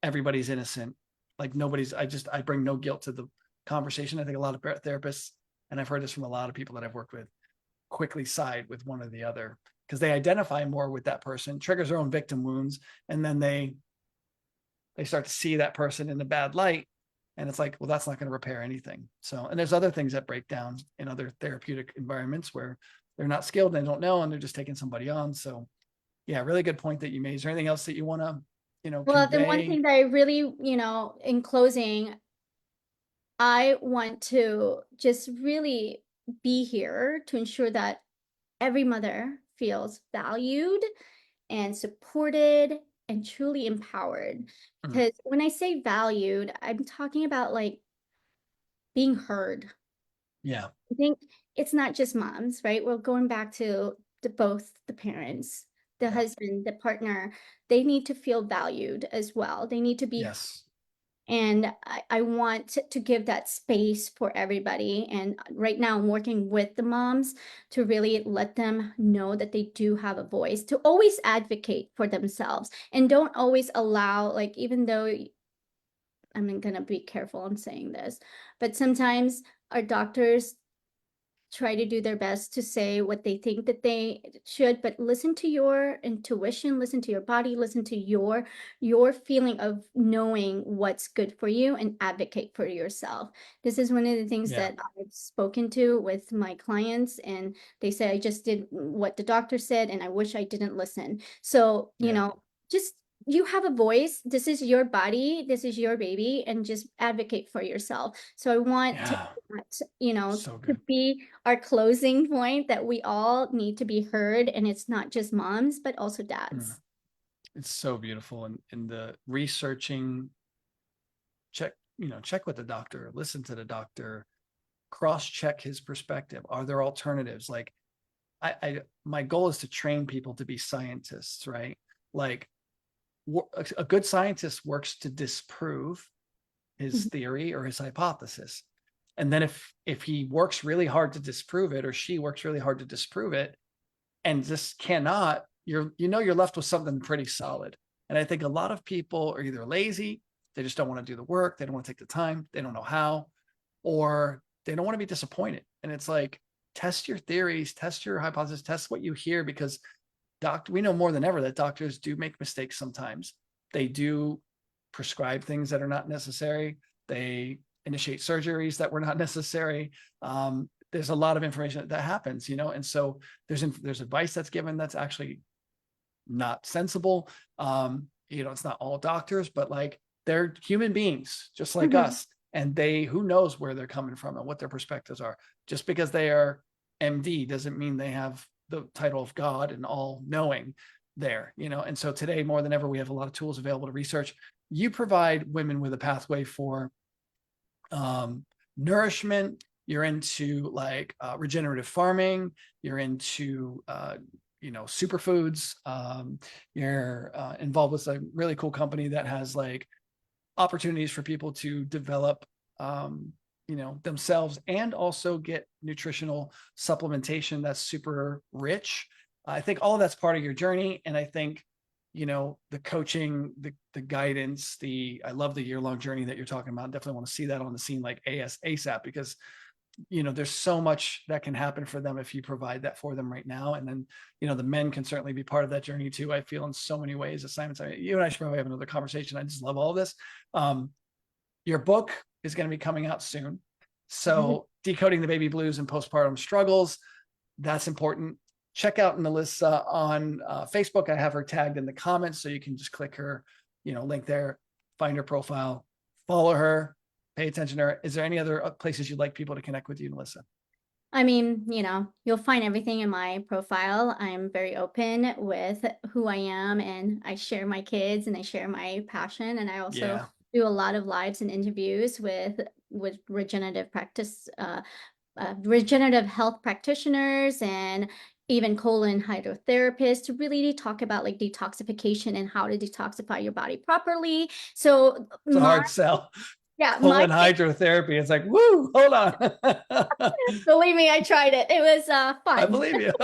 everybody's innocent. Like I bring no guilt to the conversation. I think a lot of therapists, and I've heard this from a lot of people that I've worked with, quickly side with one or the other because they identify more with that person, triggers their own victim wounds, and then they start to see that person in a bad light. And it's like, well, that's not going to repair anything. So, and there's other things that break down in other therapeutic environments where they're not skilled and they don't know, and they're just taking somebody on. So yeah, really good point that you made. Is there anything else that you want to, Well, the one convey? thing that I really, in closing, I want to just really be here to ensure that every mother feels valued and supported and truly empowered. Mm, Because when I say valued, I'm talking about like being heard. yeah. I think it's not just moms, right? We're going back to both the parents, the Yeah. husband, the partner. They need to feel valued as well. They need to be, Yes. and I want to give that space for everybody. And right now, I'm working with the moms to really let them know that they do have a voice, to always advocate for themselves, and don't always allow, like, even though I'm going to be careful on saying this, but sometimes our doctors try to do their best to say what they think that they should, but listen to your intuition, listen to your body, listen to your feeling of knowing what's good for you, and advocate for yourself. This is one of the things Yeah. that I've spoken to with my clients, and they say, I just did what the doctor said and I wish I didn't listen. So, Yeah. just, you have a voice, this is your body, this is your baby, and just advocate for yourself. So I want Yeah. that, So to good. be our closing point, that we all need to be heard, and it's not just moms but also Mm. dads. It's so beautiful. And in the researching, check with the doctor, listen to the doctor, cross check his perspective. Are there alternatives? Like my goal is to train people to be scientists, right? Like a good scientist works to disprove his Mhm. theory or his hypothesis. And then if he works really hard to disprove it, or she works really hard to disprove it, and just cannot, you're left with something pretty solid. And I think a lot of people are either lazy, they just don't want to do the work, they don't want to take the time, they don't know how, or they don't want to be disappointed. And it's like, test your theories, test your hypothesis, test what you hear, because we know more than ever that doctors do make mistakes sometimes. They do prescribe things that are not necessary. They initiate surgeries that were not necessary. There's a lot of information that happens, and so there's advice that's given that's actually not sensible. It's not all doctors, but like, they're human beings just like Mhm. us, and who knows where they're coming from and what their perspectives are. Just because they are MD doesn't mean they have the title of God and all knowing. there, you know. And so today more than ever, we have a lot of tools available to research. You provide women with a pathway for nourishment. You're into like regenerative farming. You're into you know, superfoods. You're involved with a really cool company that has like opportunities for people to develop you know, themselves and also get nutritional supplementation that's super rich. I think all of that's part of your journey. And I think, you know, the coaching, the guidance, I love the year-long journey that you're talking about. Definitely want to see that on the scene like ASAP, because, you know, there's so much that can happen for them if you provide that for them right now. And then, you know, the men can certainly be part of that journey too. I feel in so many ways. Assignments. You and I should probably have another conversation. I just love all of this. Your book is going to be coming out soon. So Decoding the Baby Blues and Postpartum Struggles, that's important. Check out Neliza on Facebook. I have her tagged in the comments, so you can just click her, you know, link there, find her profile, follow her, pay attention to her. Is there any other places you'd like people to connect with you, Neliza? I mean, you know, you'll find everything in my profile. I'm very open with who I am, and I share my kids and I share my passion. And I also Yeah. do a lot of lives and interviews with regenerative health practitioners and even colon hydrotherapists to really talk about like detoxification and how to detoxify your body proproperly. So It's a hard sell. my Colon hydrotherapy. It's like, woo, hold on. believe me, I tried it. It was I fun. believe you.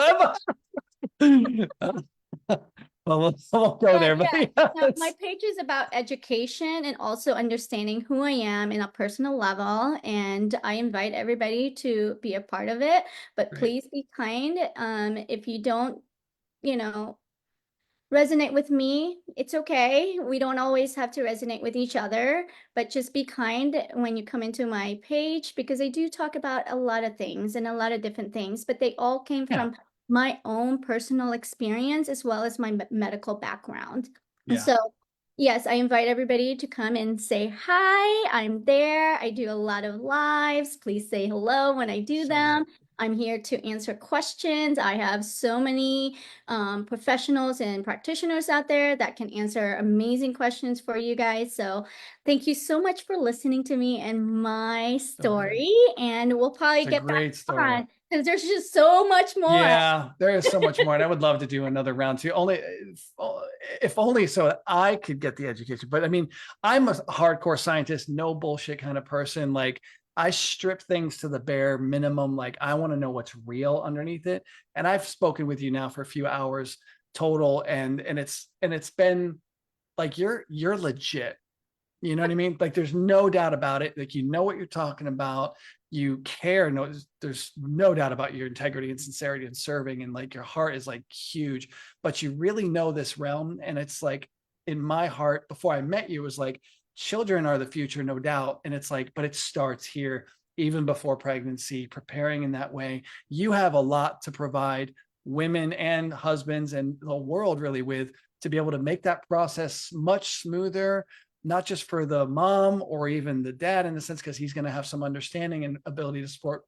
Well, we'll go there, but Yeah, my yes. page is about education and also understanding who I am in a personal level, and I invite everybody to be a part of it. But Great. please be kind. If you don't, you know, resonate with me, it's okay. We don't always have to resonate with each other, but just be kind when you come into my page, because I do talk about a lot of things and a lot of different things, but they all came Yeah. from my own personal experience as well as my medical background. And Yeah. so, yes, I invite everybody to come and say hi. I'm there. I do a lot of lives. Please say hello when I do So good. them. I'm here to answer questions. I have so many professionals and practitioners out there that can answer amazing questions for you guys. So thank you so much for listening to me and my So good. story. And we'll probably It's a get back great story. on because there's just so much more. Yeah, there is so much more. And I would love to do another round too. Only if only so I could get the education. But I mean, I'm a hardcore scientist, no bullshit kind of person. Like I strip things to the bare minimum. Like I want to know what's real underneath it. And I've spoken with you now for a few hours total. And it's been like you're legit. You know what I mean? Like there's no doubt about it. Like, you know what you're talking about. You care. No, there's no doubt about your integrity and sincerity and serving. And like your heart is like huge, but you really know this realm. And it's like in my heart, before I met you, it was like children are the future, no doubt. And it's like, but it starts here, even before pregnancy, preparing in that way. You have a lot to provide women and husbands and the world really with, to be able to make that process much smoother, not just for the mom or even the dad in the sense, because he's going to have some understanding and ability to support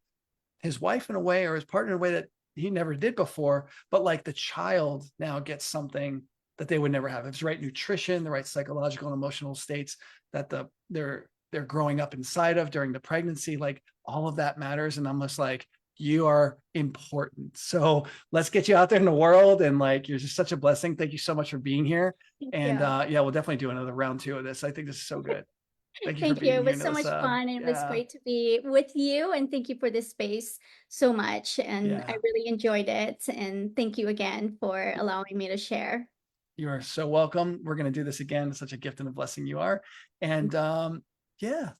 his wife in a way or his partner in a way that he never did before. But like the child now gets something that they would never have. It's the right nutrition, the right psychological and emotional states that they're growing up inside of during the pregnancy. Like all of that matters. And I'm just like, you are important. So let's get you out there in the world. And like, you're just such a blessing. Thank you so much for being here. Thank And you. yeah, we'll definitely do another round two of this. I think this is so good. Thank you for Thank you. being It here, was so much Nilissa. fun. And it was Yeah. great to be with you. And thank you for this space so much. And I Yeah. really enjoyed it. And thank you again for allowing me to share. You are so welcome. We're going to do this again. It's such a gift and a blessing you are. And yeah,